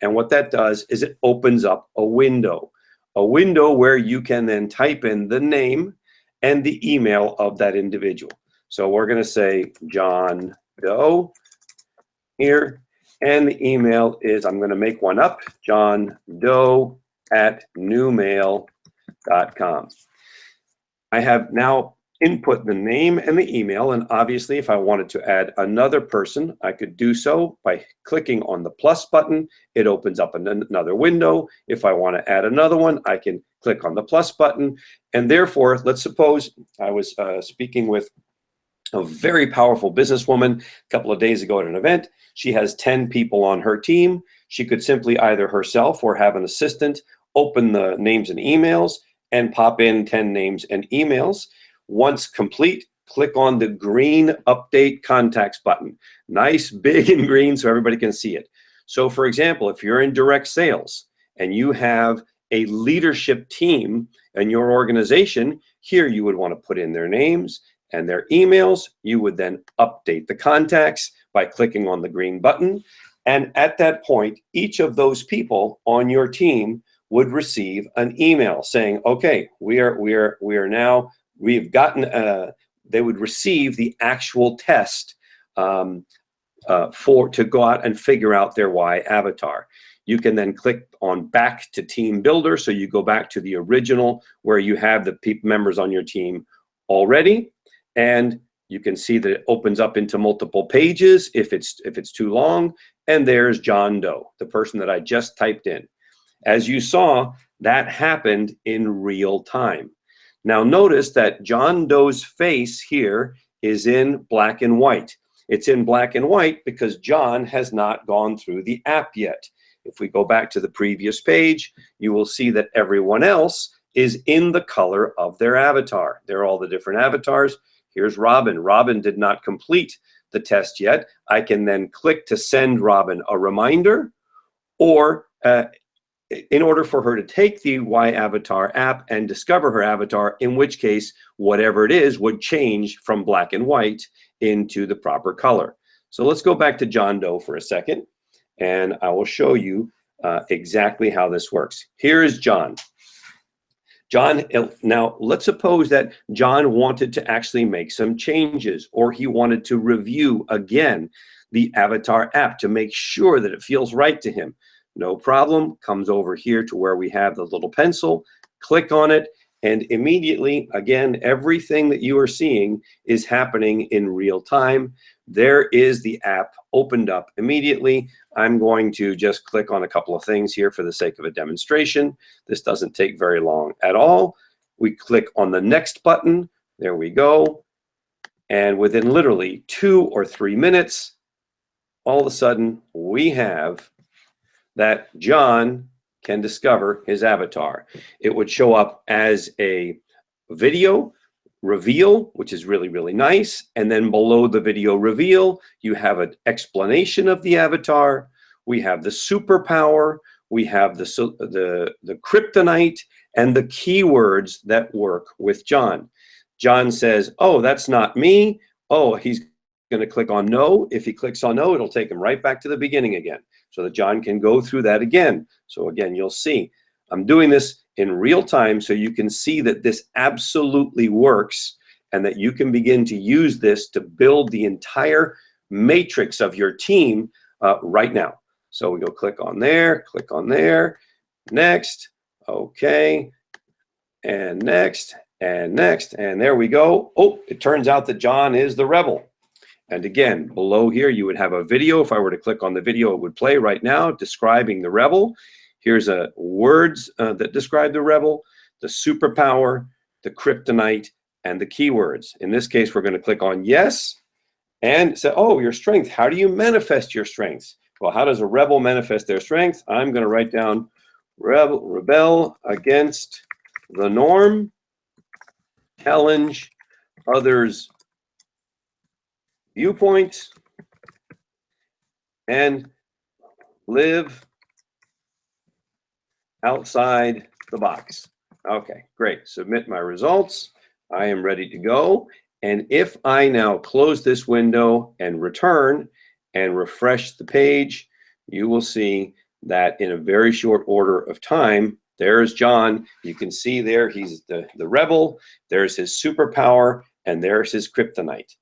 And what that does is it opens up a window where you can then type in the name and the email of that individual. So we're going to say John Doe here, and the email is, I'm going to make one up, johndoe@newmail.com. I have now input the name and the email, and obviously if I wanted to add another person, I could do so by clicking on the plus button. It opens up another window. If I want to add another one, I can click on the plus button. And therefore, let's suppose I was speaking with a very powerful businesswoman a couple of days ago at an event. She has 10 people on her team. She could simply either herself or have an assistant open the names and emails and pop in 10 names and emails. Once complete, click on the green Update Contacts button. Nice, big and green so everybody can see it. So for example, if you're in direct sales and you have a leadership team in your organization, here you would want to put in their names and their emails. You would then update the contacts by clicking on the green button. And at that point, each of those people on your team would receive an email saying, okay, we've gotten, they would receive the actual test to go out and figure out their Y avatar. You can then click on back to Team Builder. So you go back to the original where you have the members on your team already. And you can see that it opens up into multiple pages if it's too long. And there's John Doe, the person that I just typed in. As you saw, that happened in real time. Now notice that John Doe's face here is in black and white. It's in black and white because John has not gone through the app yet. If we go back to the previous page, you will see that everyone else is in the color of their avatar. They're all the different avatars. Here's Robin. Robin did not complete the test yet, I can then click to send Robin a reminder, or in order for her to take the Y Avatar app and discover her avatar, in which case, whatever it is would change from black and white into the proper color. So let's go back to John Doe for a second, and I will show you exactly how this works. Here is John. John, now let's suppose that John wanted to actually make some changes, or he wanted to review again the Avatar app to make sure that it feels right to him. No problem, comes over here to where we have the little pencil, click on it, and immediately, again, everything that you are seeing is happening in real time. There is the app opened up immediately. I'm going to just click on a couple of things here for the sake of a demonstration. This doesn't take very long at all. We click on the next button. There we go. And within literally 2 or 3 minutes, all of a sudden, we have that John can discover his avatar. It would show up as a video reveal, which is really, really nice. And then below the video reveal, you have an explanation of the avatar. We have the superpower. We have the kryptonite and the keywords that work with John. John says, oh, that's not me. Oh, he's going to click on no. If he clicks on no, it'll take him right back to the beginning again, so that John can go through that again. So again, you'll see I'm doing this in real time so you can see that this absolutely works, and that you can begin to use this to build the entire matrix of your team right now. So we go click on there, next, okay, and next, and next, and there we go. Oh, it turns out that John is the rebel. And again, below here, you would have a video. If I were to click on the video, it would play right now describing the rebel. Here's words that describe the rebel, the superpower, the kryptonite, and the keywords. In this case, we're going to click on yes and say, oh, your strength. How do you manifest your strengths? Well, how does a rebel manifest their strength? I'm going to write down rebel against the norm, challenge others' viewpoints, and live outside the box. Okay, great. Submit my results. I am ready to go. And if I now close this window and return and refresh the page, you will see that in a very short order of time, there's John. You can see there he's the rebel, there's his superpower, and there's his kryptonite.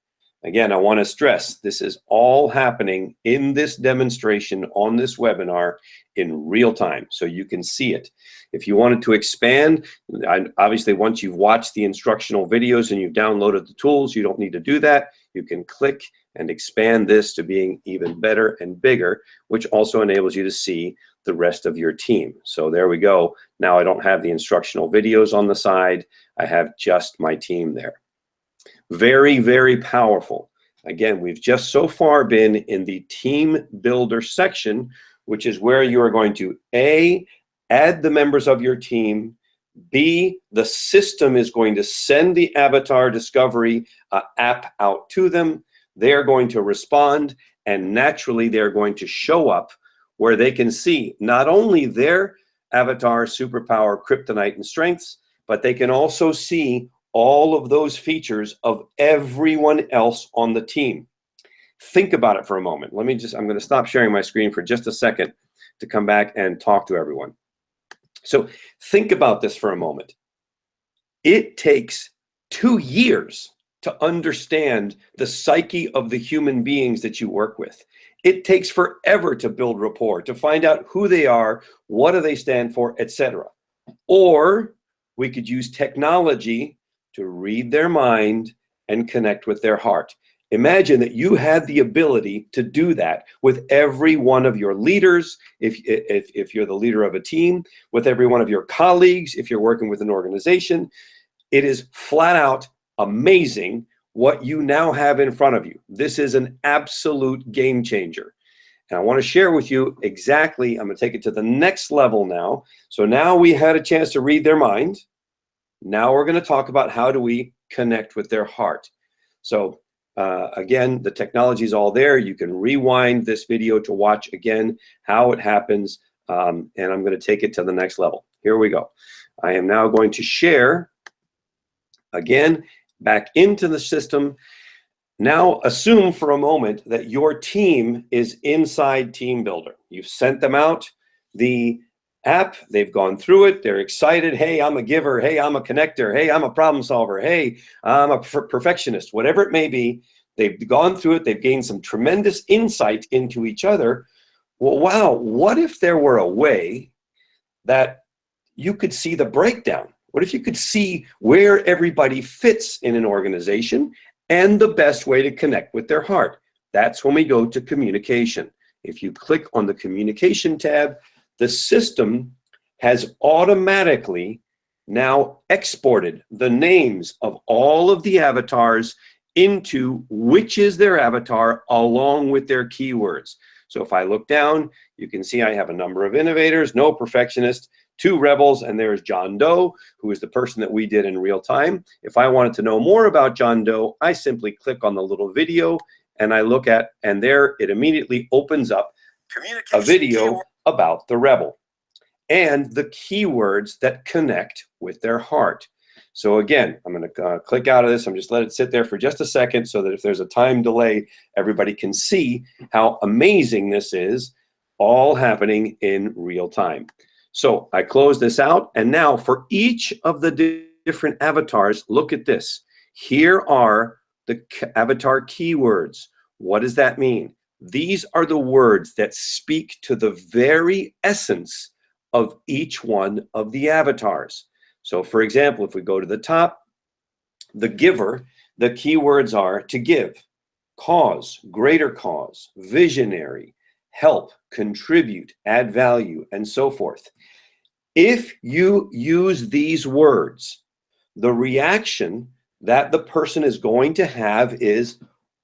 Again, I want to stress this is all happening in this demonstration on this webinar in real time, so you can see it. If you wanted to expand, obviously once you've watched the instructional videos and you've downloaded the tools, you don't need to do that. You can click and expand this to being even better and bigger, which also enables you to see the rest of your team. So there we go. Now I don't have the instructional videos on the side. I have just my team there. Very, very powerful. Again, we've just so far been in the team builder section, which is where you are going to A, add the members of your team, B, the system is going to send the avatar discovery app out to them. They're going to respond, and naturally they're going to show up where they can see not only their avatar, superpower, kryptonite, and strengths, but they can also see all of those features of everyone else on the team. Think about it for a moment. I'm going to stop sharing my screen for just a second to come back and talk to everyone. So think about this for a moment. It takes 2 years to understand the psyche of the human beings that you work with. It takes forever to build rapport, to find out who they are, what do they stand for, etc. Or we could use technology to read their mind and connect with their heart. Imagine that you had the ability to do that with every one of your leaders, if you're the leader of a team, with every one of your colleagues, if you're working with an organization. It is flat out amazing what you now have in front of you. This is an absolute game changer. And I want to share with you exactly, I'm going to take it to the next level now. So now we had a chance to read their mind. Now we're going to talk about how do we connect with their heart. So Again, the technology is all there. You can rewind this video to watch again how it happens, and I'm going to take it to the next level. Here we go. I am now going to share again back into the system. Now assume for a moment that your team is inside Team Builder. You've sent them out the app, they've gone through it, they're excited. Hey, I'm a giver. Hey, I'm a connector. Hey, I'm a problem solver. Hey, I'm a perfectionist. Whatever it may be, they've gone through it, they've gained some tremendous insight into each other. Well, wow, what if there were a way that you could see the breakdown? What if you could see where everybody fits in an organization and the best way to connect with their heart? That's when we go to communication. If you click on the communication tab, the system has automatically now exported the names of all of the avatars into which is their avatar along with their keywords. So if I look down, you can see I have a number of innovators, no perfectionists, 2 rebels, and there's John Doe, who is the person that we did in real time. If I wanted to know more about John Doe, I simply click on the little video and I look at, and there it immediately opens up a video about the rebel and the keywords that connect with their heart. So again, I'm going to click out of this. I'm just let it sit there for just a second so that if there's a time delay, everybody can see how amazing this is, all happening in real time. So I close this out, and now for each of the different avatars, look at this. Here are the avatar keywords. What does that mean? These are the words that speak to the very essence of each one of the avatars. So for example, if we go to the top, the giver, the keywords are to give, cause, greater cause, visionary, help, contribute, add value, and so forth. If you use these words, the reaction that the person is going to have is,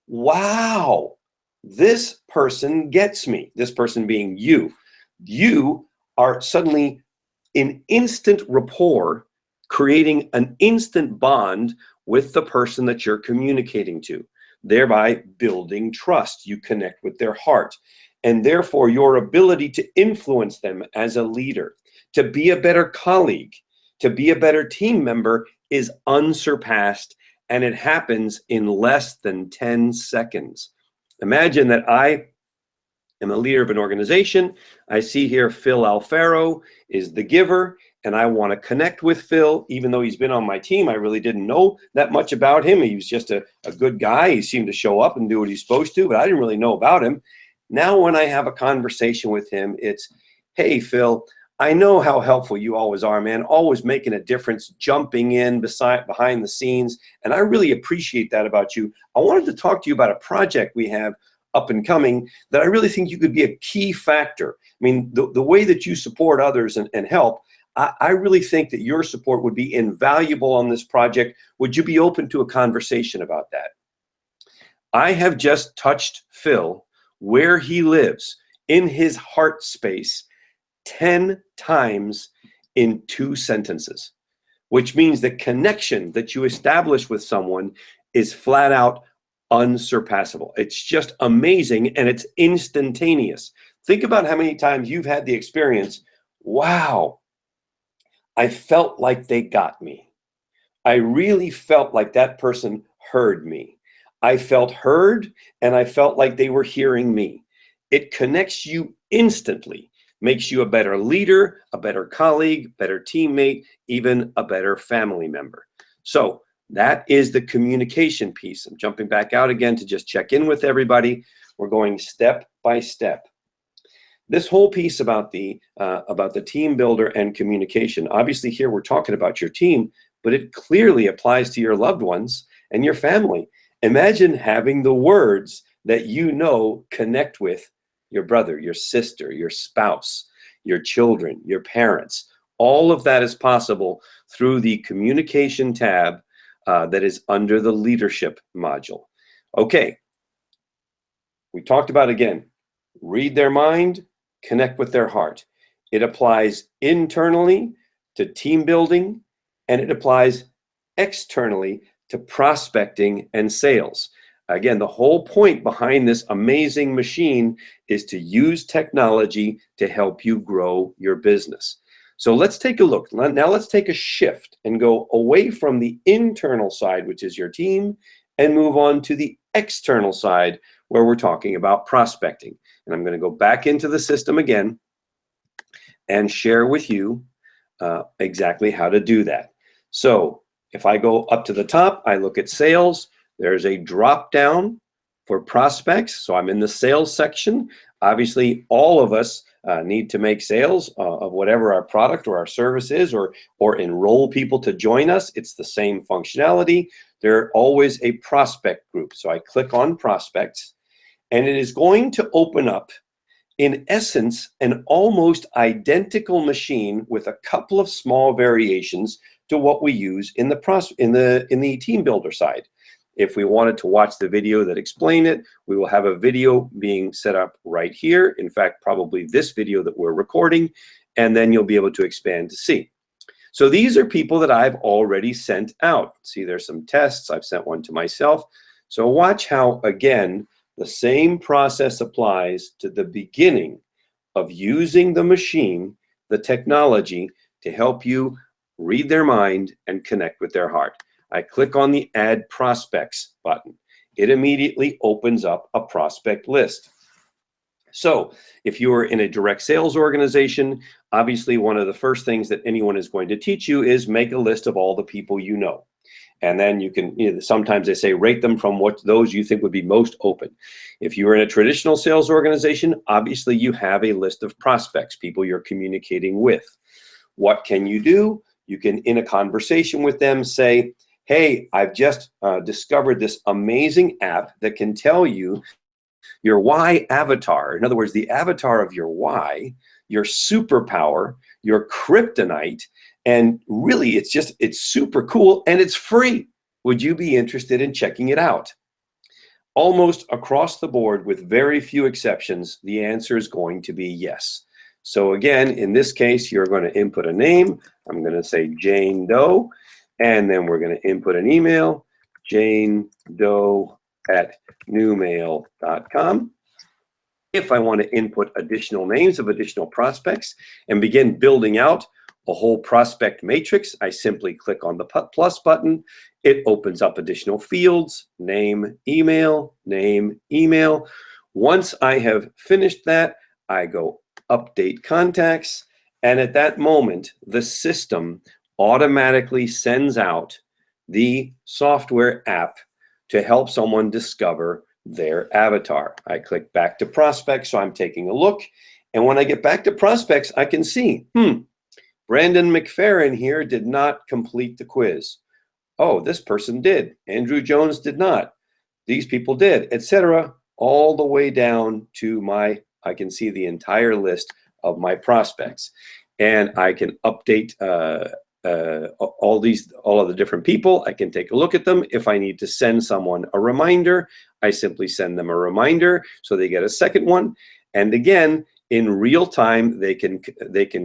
wow, this person gets me. This person being you. You are suddenly in instant rapport, creating an instant bond with the person that you're communicating to, thereby building trust. You connect with their heart, and therefore your ability to influence them as a leader, to be a better colleague, to be a better team member is unsurpassed, and it happens in less than 10 seconds. Imagine that I am a leader of an organization. I see here Phil Alfaro is the giver, and I want to connect with Phil. Even though he's been on my team, I really didn't know that much about him. He was just a good guy. He seemed to show up and do what he's supposed to, but I didn't really know about him. Now when I have a conversation with him, it's, hey, Phil, I know how helpful you always are, man, always making a difference, jumping in behind the scenes, and I really appreciate that about you. I wanted to talk to you about a project we have up and coming that I really think you could be a key factor. I mean, the way that you support others and help, I really think that your support would be invaluable on this project. Would you be open to a conversation about that? I have just touched Phil where he lives in his heart space 10 times in 2 sentences, which means the connection that you establish with someone is flat out unsurpassable. It's just amazing, and it's instantaneous. Think about how many times you've had the experience, wow, I felt like they got me. I really felt like that person heard me. I felt heard, and I felt like they were hearing me. It connects you instantly, makes you a better leader, a better colleague, better teammate, even a better family member. So that is the communication piece. I'm jumping back out again to just check in with everybody. We're going step by step. This whole piece about the team builder and communication, obviously here we're talking about your team, but it clearly applies to your loved ones and your family. Imagine having the words that you know connect with your brother, your sister, your spouse, your children, your parents. All of that is possible through the communication tab that is under the leadership module. Okay, we talked about, again, read their mind, connect with their heart. It applies internally to team building, and it applies externally to prospecting and sales. Again, the whole point behind this amazing machine is to use technology to help you grow your business. So let's take a look. Now let's take a shift and go away from the internal side, which is your team, and move on to the external side where we're talking about prospecting. And I'm going to go back into the system again and share with you exactly how to do that. So if I go up to the top, I look at sales. There's a drop down for prospects. So I'm in the sales section. Obviously, all of us need to make sales of whatever our product or our service is, or enroll people to join us. It's the same functionality. There's always a prospect group. So I click on prospects, and it is going to open up, in essence, an almost identical machine with a couple of small variations to what we use in the team builder side. If we wanted to watch the video that explain it, we will have a video being set up right here. In fact, probably this video that we're recording, and then you'll be able to expand to see. So these are people that I've already sent out. See, there's some tests. I've sent one to myself. So watch how, again, the same process applies to the beginning of using the machine, the technology, to help you read their mind and connect with their heart. I click on the Add Prospects button. It immediately opens up a prospect list. So if you are in a direct sales organization, obviously one of the first things that anyone is going to teach you is make a list of all the people you know. And then you can, sometimes they say rate them from what those you think would be most open. If you're in a traditional sales organization, obviously you have a list of prospects, people you're communicating with. What can you do? You can, in a conversation with them, say, hey, I've just discovered this amazing app that can tell you your why avatar. In other words, the avatar of your why, your superpower, your kryptonite, and really it's super cool and it's free. Would you be interested in checking it out? Almost across the board, with very few exceptions, the answer is going to be yes. So again, in this case, you're going to input a name. I'm going to say Jane Doe. And then we're going to input an email, janedoe@newmail.com. If I want to input additional names of additional prospects and begin building out a whole prospect matrix, I simply click on the plus button. It opens up additional fields, name, email, name, email. Once I have finished that, I go update contacts. And at that moment, the system automatically sends out the software app to help someone discover their avatar. I click back to prospects, so I'm taking a look. And when I get back to prospects, I can see, Brandon McFerrin here did not complete the quiz. Oh, this person did. Andrew Jones did not. These people did, etc. All the way down to I can see the entire list of my prospects. And I can update all of the different people. I can take a look at them. If I need to send someone a reminder, I simply send them a reminder so they get a second one. And again, in real time, they can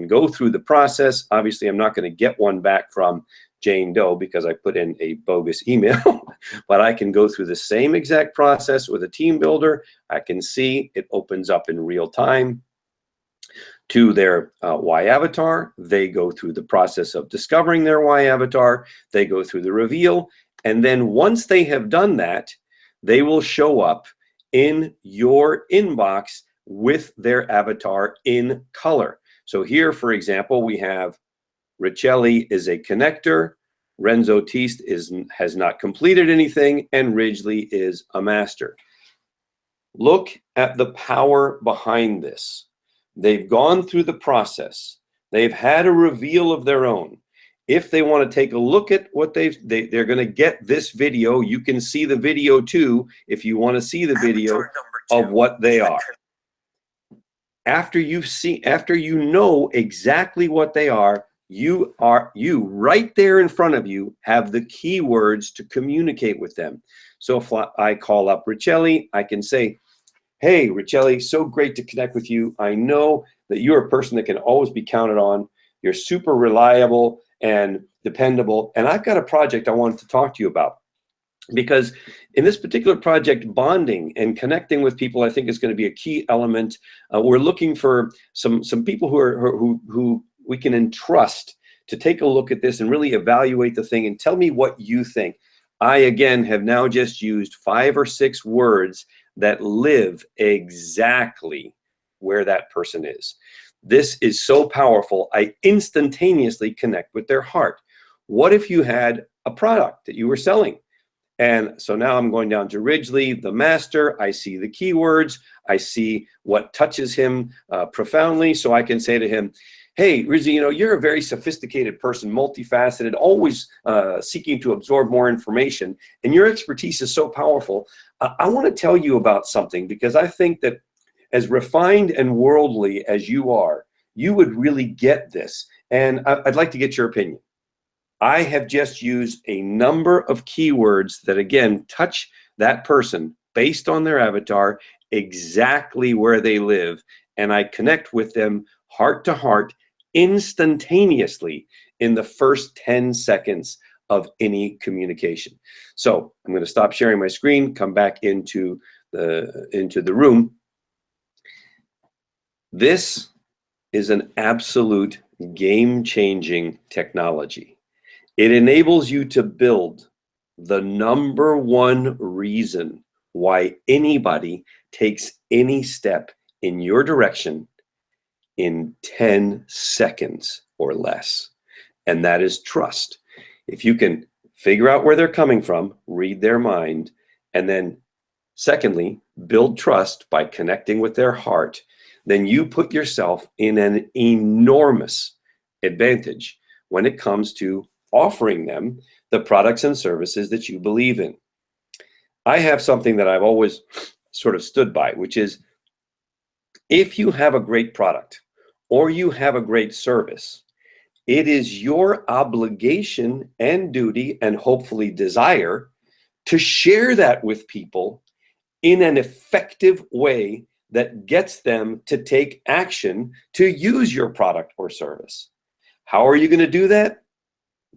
go through the process. Obviously, I'm not going to get one back from Jane Doe because I put in a bogus email, but I can go through the same exact process with a team builder. I can see it opens up in real time to their Y avatar. They go through the process of discovering their Y avatar. They go through the reveal. And then once they have done that, they will show up in your inbox with their avatar in color. So here, for example, we have Richelli is a connector, Renzo Teest has not completed anything, and Ridgely is a master. Look at the power behind this. They've gone through the process. They've had a reveal of their own. If they want to take a look at what they're going to get this video, you can see the video too if you want to see the video of what they are. After you know exactly what they are, you right there in front of you have the keywords to communicate with them. So if I call up Richelli, I can say, hey, Richelli, so great to connect with you. I know that you're a person that can always be counted on. You're super reliable and dependable. And I've got a project I wanted to talk to you about. because in this particular project, bonding and connecting with people, I think, is going to be a key element. We're looking for some people who we can entrust to take a look at this and really evaluate the thing and tell me what you think. I, again, have now just used 5 or 6 words that live exactly where that person is. This is so powerful. I instantaneously connect with their heart. What if you had a product that you were selling? And so now I'm going down to Ridgely, the master. I see the keywords. I see what touches him profoundly. So I can say to him, hey, Ridgely, you're a very sophisticated person, multifaceted, always seeking to absorb more information. And your expertise is so powerful. I want to tell you about something, because I think that as refined and worldly as you are, you would really get this. And I'd like to get your opinion. I have just used a number of keywords that, again, touch that person based on their avatar, exactly where they live, and I connect with them heart to heart instantaneously in the first 10 seconds of any communication. So I'm going to stop sharing my screen, come back into the room. This is an absolute game-changing technology. It enables you to build the #1 reason why anybody takes any step in your direction in 10 seconds or less. And that is trust. If you can figure out where they're coming from, read their mind, and then secondly, build trust by connecting with their heart, then you put yourself in an enormous advantage when it comes to offering them the products and services that you believe in. I have something that I've always sort of stood by, which is, if you have a great product or you have a great service, it is your obligation and duty, and hopefully desire, to share that with people in an effective way that gets them to take action to use your product or service. How are you going to do that?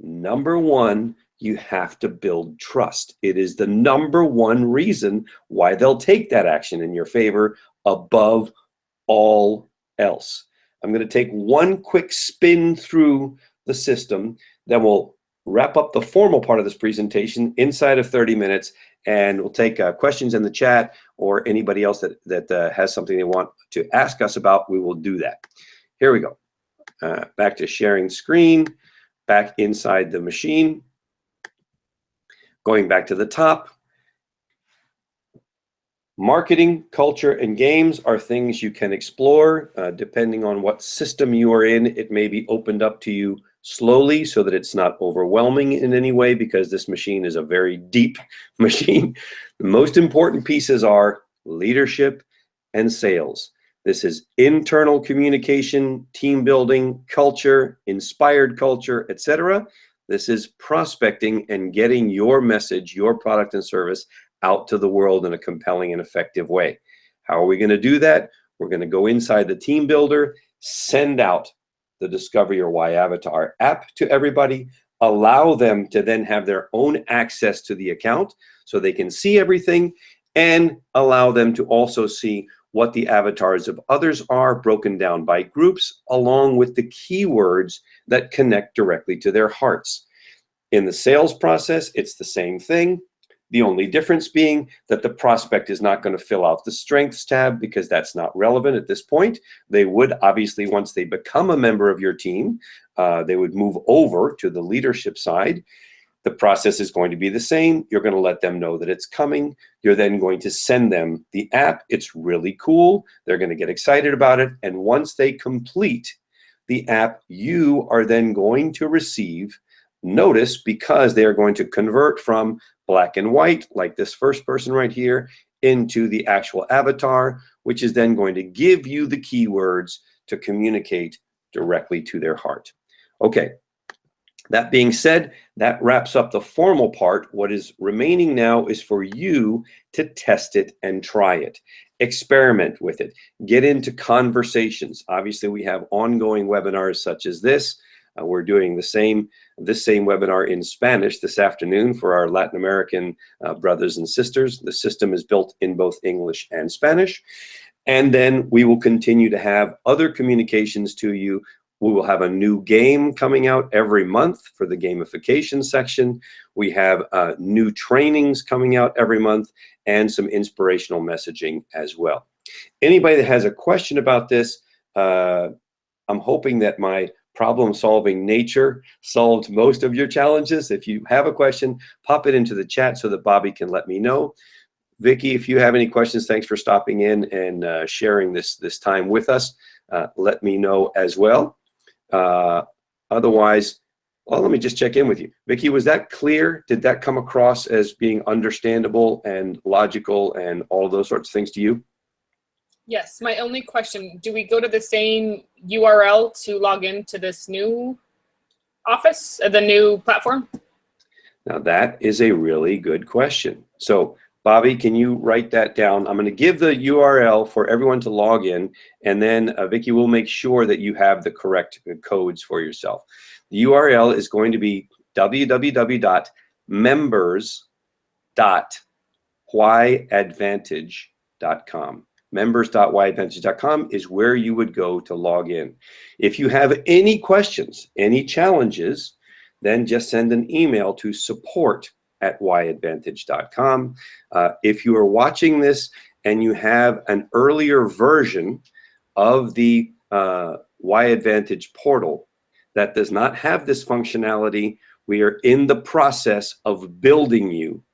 #1, you have to build trust. It is the #1 reason why they'll take that action in your favor above all else. I'm going to take one quick spin through the system, then we'll wrap up the formal part of this presentation inside of 30 minutes, and we'll take questions in the chat, or anybody else that has something they want to ask us about. We will do that. Here we go. Back to sharing screen. Back inside the machine, going back to the top. Marketing, culture, and games are things you can explore. Depending on what system you are in, it may be opened up to you slowly so that it's not overwhelming in any way, because this machine is a very deep machine. The most important pieces are leadership and sales. This is internal communication, team building, culture, inspired culture, etc. This is prospecting and getting your message, your product and service out to the world in a compelling and effective way. How are we going to do that? We're going to go inside the team builder, send out the Discover Your Why Avatar app to everybody, allow them to then have their own access to the account so they can see everything, and allow them to also see what the avatars of others are, broken down by groups, along with the keywords that connect directly to their hearts. In the sales process, it's the same thing. The only difference being that the prospect is not going to fill out the strengths tab, because that's not relevant at this point. They would obviously, once they become a member of your team, they would move over to the leadership side. The process is going to be the same. You're going to let them know that it's coming. You're then going to send them the app. It's really cool. They're going to get excited about it. And once they complete the app, you are then going to receive notice, because they are going to convert from black and white, like this first person right here, into the actual avatar, which is then going to give you the keywords to communicate directly to their heart. Okay. That being said, that wraps up the formal part. What is remaining now is for you to test it and try it. Experiment with it. Get into conversations. Obviously, we have ongoing webinars such as this. We're doing this same webinar in Spanish this afternoon for our Latin American brothers and sisters. The system is built in both English and Spanish. And then we will continue to have other communications to you. We will have a new game coming out every month for the gamification section. We have new trainings coming out every month and some inspirational messaging as well. Anybody that has a question about this, I'm hoping that my problem-solving nature solved most of your challenges. If you have a question, pop it into the chat so that Bobby can let me know. Vicky, if you have any questions, thanks for stopping in and sharing this time with us. Let me know as well. Otherwise, well, let me just check in with you. Vicky, was that clear? Did that come across as being understandable and logical and all of those sorts of things to you? Yes, my only question, do we go to the same URL to log into this new office, the new platform? Now that is a really good question. So Bobby, can you write that down? I'm going to give the URL for everyone to log in, and then Vicky will make sure that you have the correct codes for yourself. The URL is going to be members.whyadvantage.com. members.whyadvantage.com is where you would go to log in. If you have any questions, any challenges, then just send an email to support@whyadvantage.com. If you are watching this and you have an earlier version of the Why Advantage portal that does not have this functionality, we are in the process of building you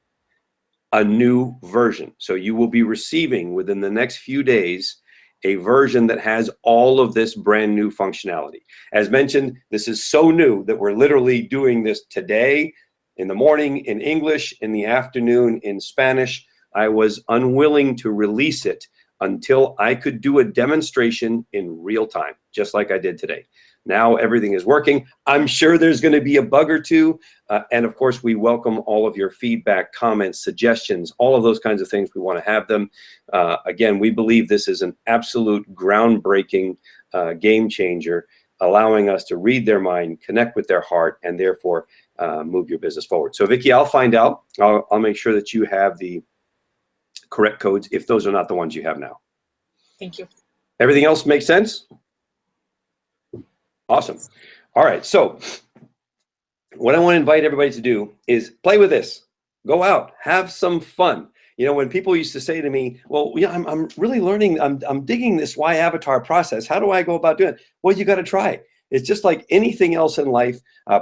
a new version. So you will be receiving within the next few days a version that has all of this brand new functionality. As mentioned, this is so new that we're literally doing this today, in the morning in English, in the afternoon in Spanish. I was unwilling to release it until I could do a demonstration in real time, just like I did today. Now everything is working. I'm sure there's going to be a bug or two. And of course, we welcome all of your feedback, comments, suggestions, all of those kinds of things. We want to have them. Again, we believe this is an absolute groundbreaking game changer, allowing us to read their mind, connect with their heart, and therefore move your business forward. So Vicky, I'll find out. I'll make sure that you have the correct codes if those are not the ones you have now. Thank you. Everything else makes sense? Awesome. All right, so what I want to invite everybody to do is play with this. Go out, have some fun. You know, when people used to say to me, well, yeah, I'm really learning, I'm digging this why avatar process. How do I go about doing it? Well, you got to try. It's just like anything else in life.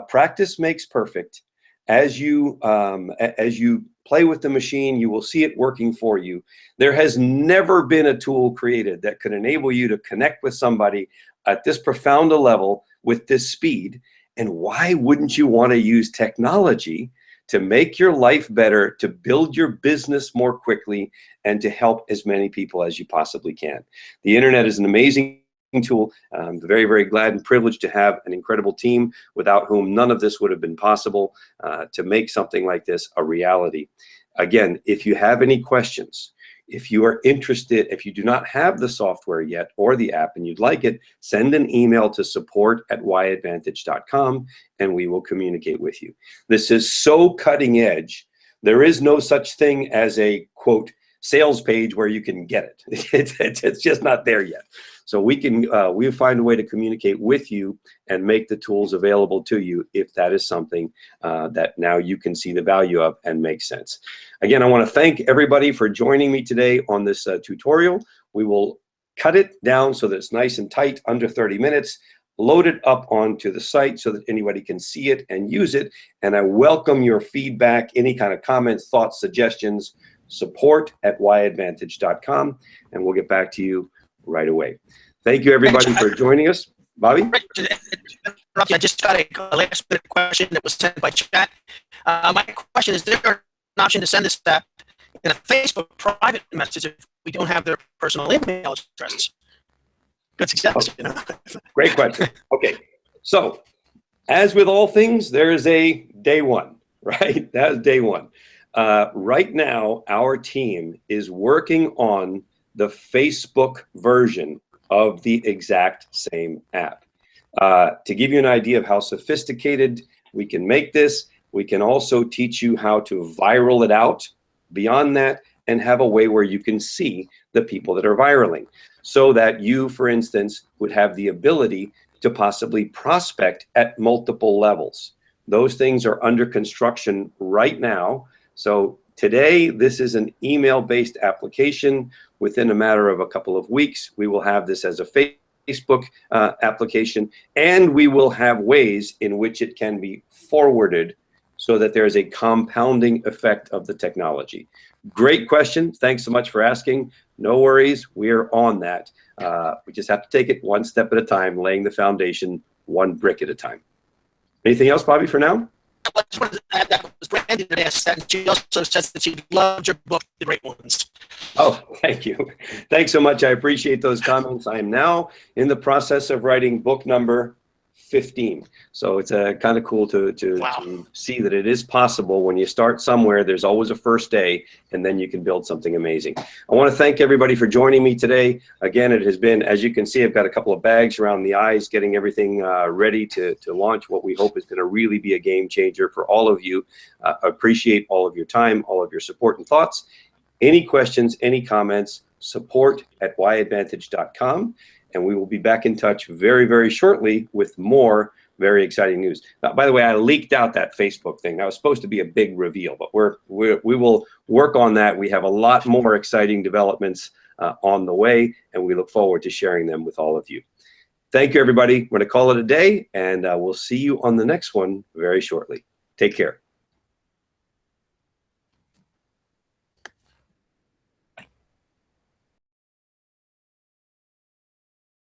Practice makes perfect. As you play with the machine, you will see it working for you. There has never been a tool created that could enable you to connect with somebody at this profound a level with this speed. And why wouldn't you want to use technology to make your life better, to build your business more quickly, and to help as many people as you possibly can? The internet is an amazing tool. I'm very, very glad and privileged to have an incredible team without whom none of this would have been possible to make something like this a reality. Again, if you have any questions, if you are interested, if you do not have the software yet or the app and you'd like it, send an email to support@whyadvantage.com and we will communicate with you. This is so cutting edge. There is no such thing as a, quote, sales page where you can get it. It's just not there yet. So we'll find a way to communicate with you and make the tools available to you if that is something that now you can see the value of and make sense. Again, I want to thank everybody for joining me today on this tutorial. We will cut it down so that it's nice and tight, under 30 minutes, load it up onto the site so that anybody can see it and use it. And I welcome your feedback, any kind of comments, thoughts, suggestions, support@whyadvantage.com, and we'll get back to you right away. Thank you, everybody, for joining us. Bobby? I just got a last minute question that was sent by chat. My question is, there an option to send this in a Facebook private message if we don't have their personal email addresses? Good suggestion. You know? Great question. Okay, so as with all things, there is a day one, right? That is day one. Right now, our team is working on the Facebook version of the exact same app. To give you an idea of how sophisticated we can make this, we can also teach you how to viral it out beyond that and have a way where you can see the people that are viraling, so that you, for instance, would have the ability to possibly prospect at multiple levels. Those things are under construction right now. So today, this is an email-based application. Within a matter of a couple of weeks, we will have this as a Facebook application, and we will have ways in which it can be forwarded so that there is a compounding effect of the technology. Great question. Thanks so much for asking. No worries. We're on that. We just have to take it one step at a time, laying the foundation one brick at a time. Anything else, Bobby, for now? I just wanted to add that was Brandy that asked that, and she also says that she loved your book, The Great Ones. Oh, thank you. Thanks so much. I appreciate those comments. I am now in the process of writing book number 15. So it's kind of cool to see that it is possible. When you start somewhere, there's always a first day, and then you can build something amazing. I want to thank everybody for joining me today. Again, it has been, as you can see, I've got a couple of bags around the eyes, getting everything ready to launch what we hope is going to really be a game changer for all of you. Appreciate all of your time, all of your support and thoughts. Any questions, any comments, support@yadvantage.com. And we will be back in touch very, very shortly with more very exciting news. Now, by the way, I leaked out that Facebook thing. That was supposed to be a big reveal, but we will work on that. We have a lot more exciting developments on the way, and we look forward to sharing them with all of you. Thank you, everybody. We're going to call it a day, and we'll see you on the next one very shortly. Take care.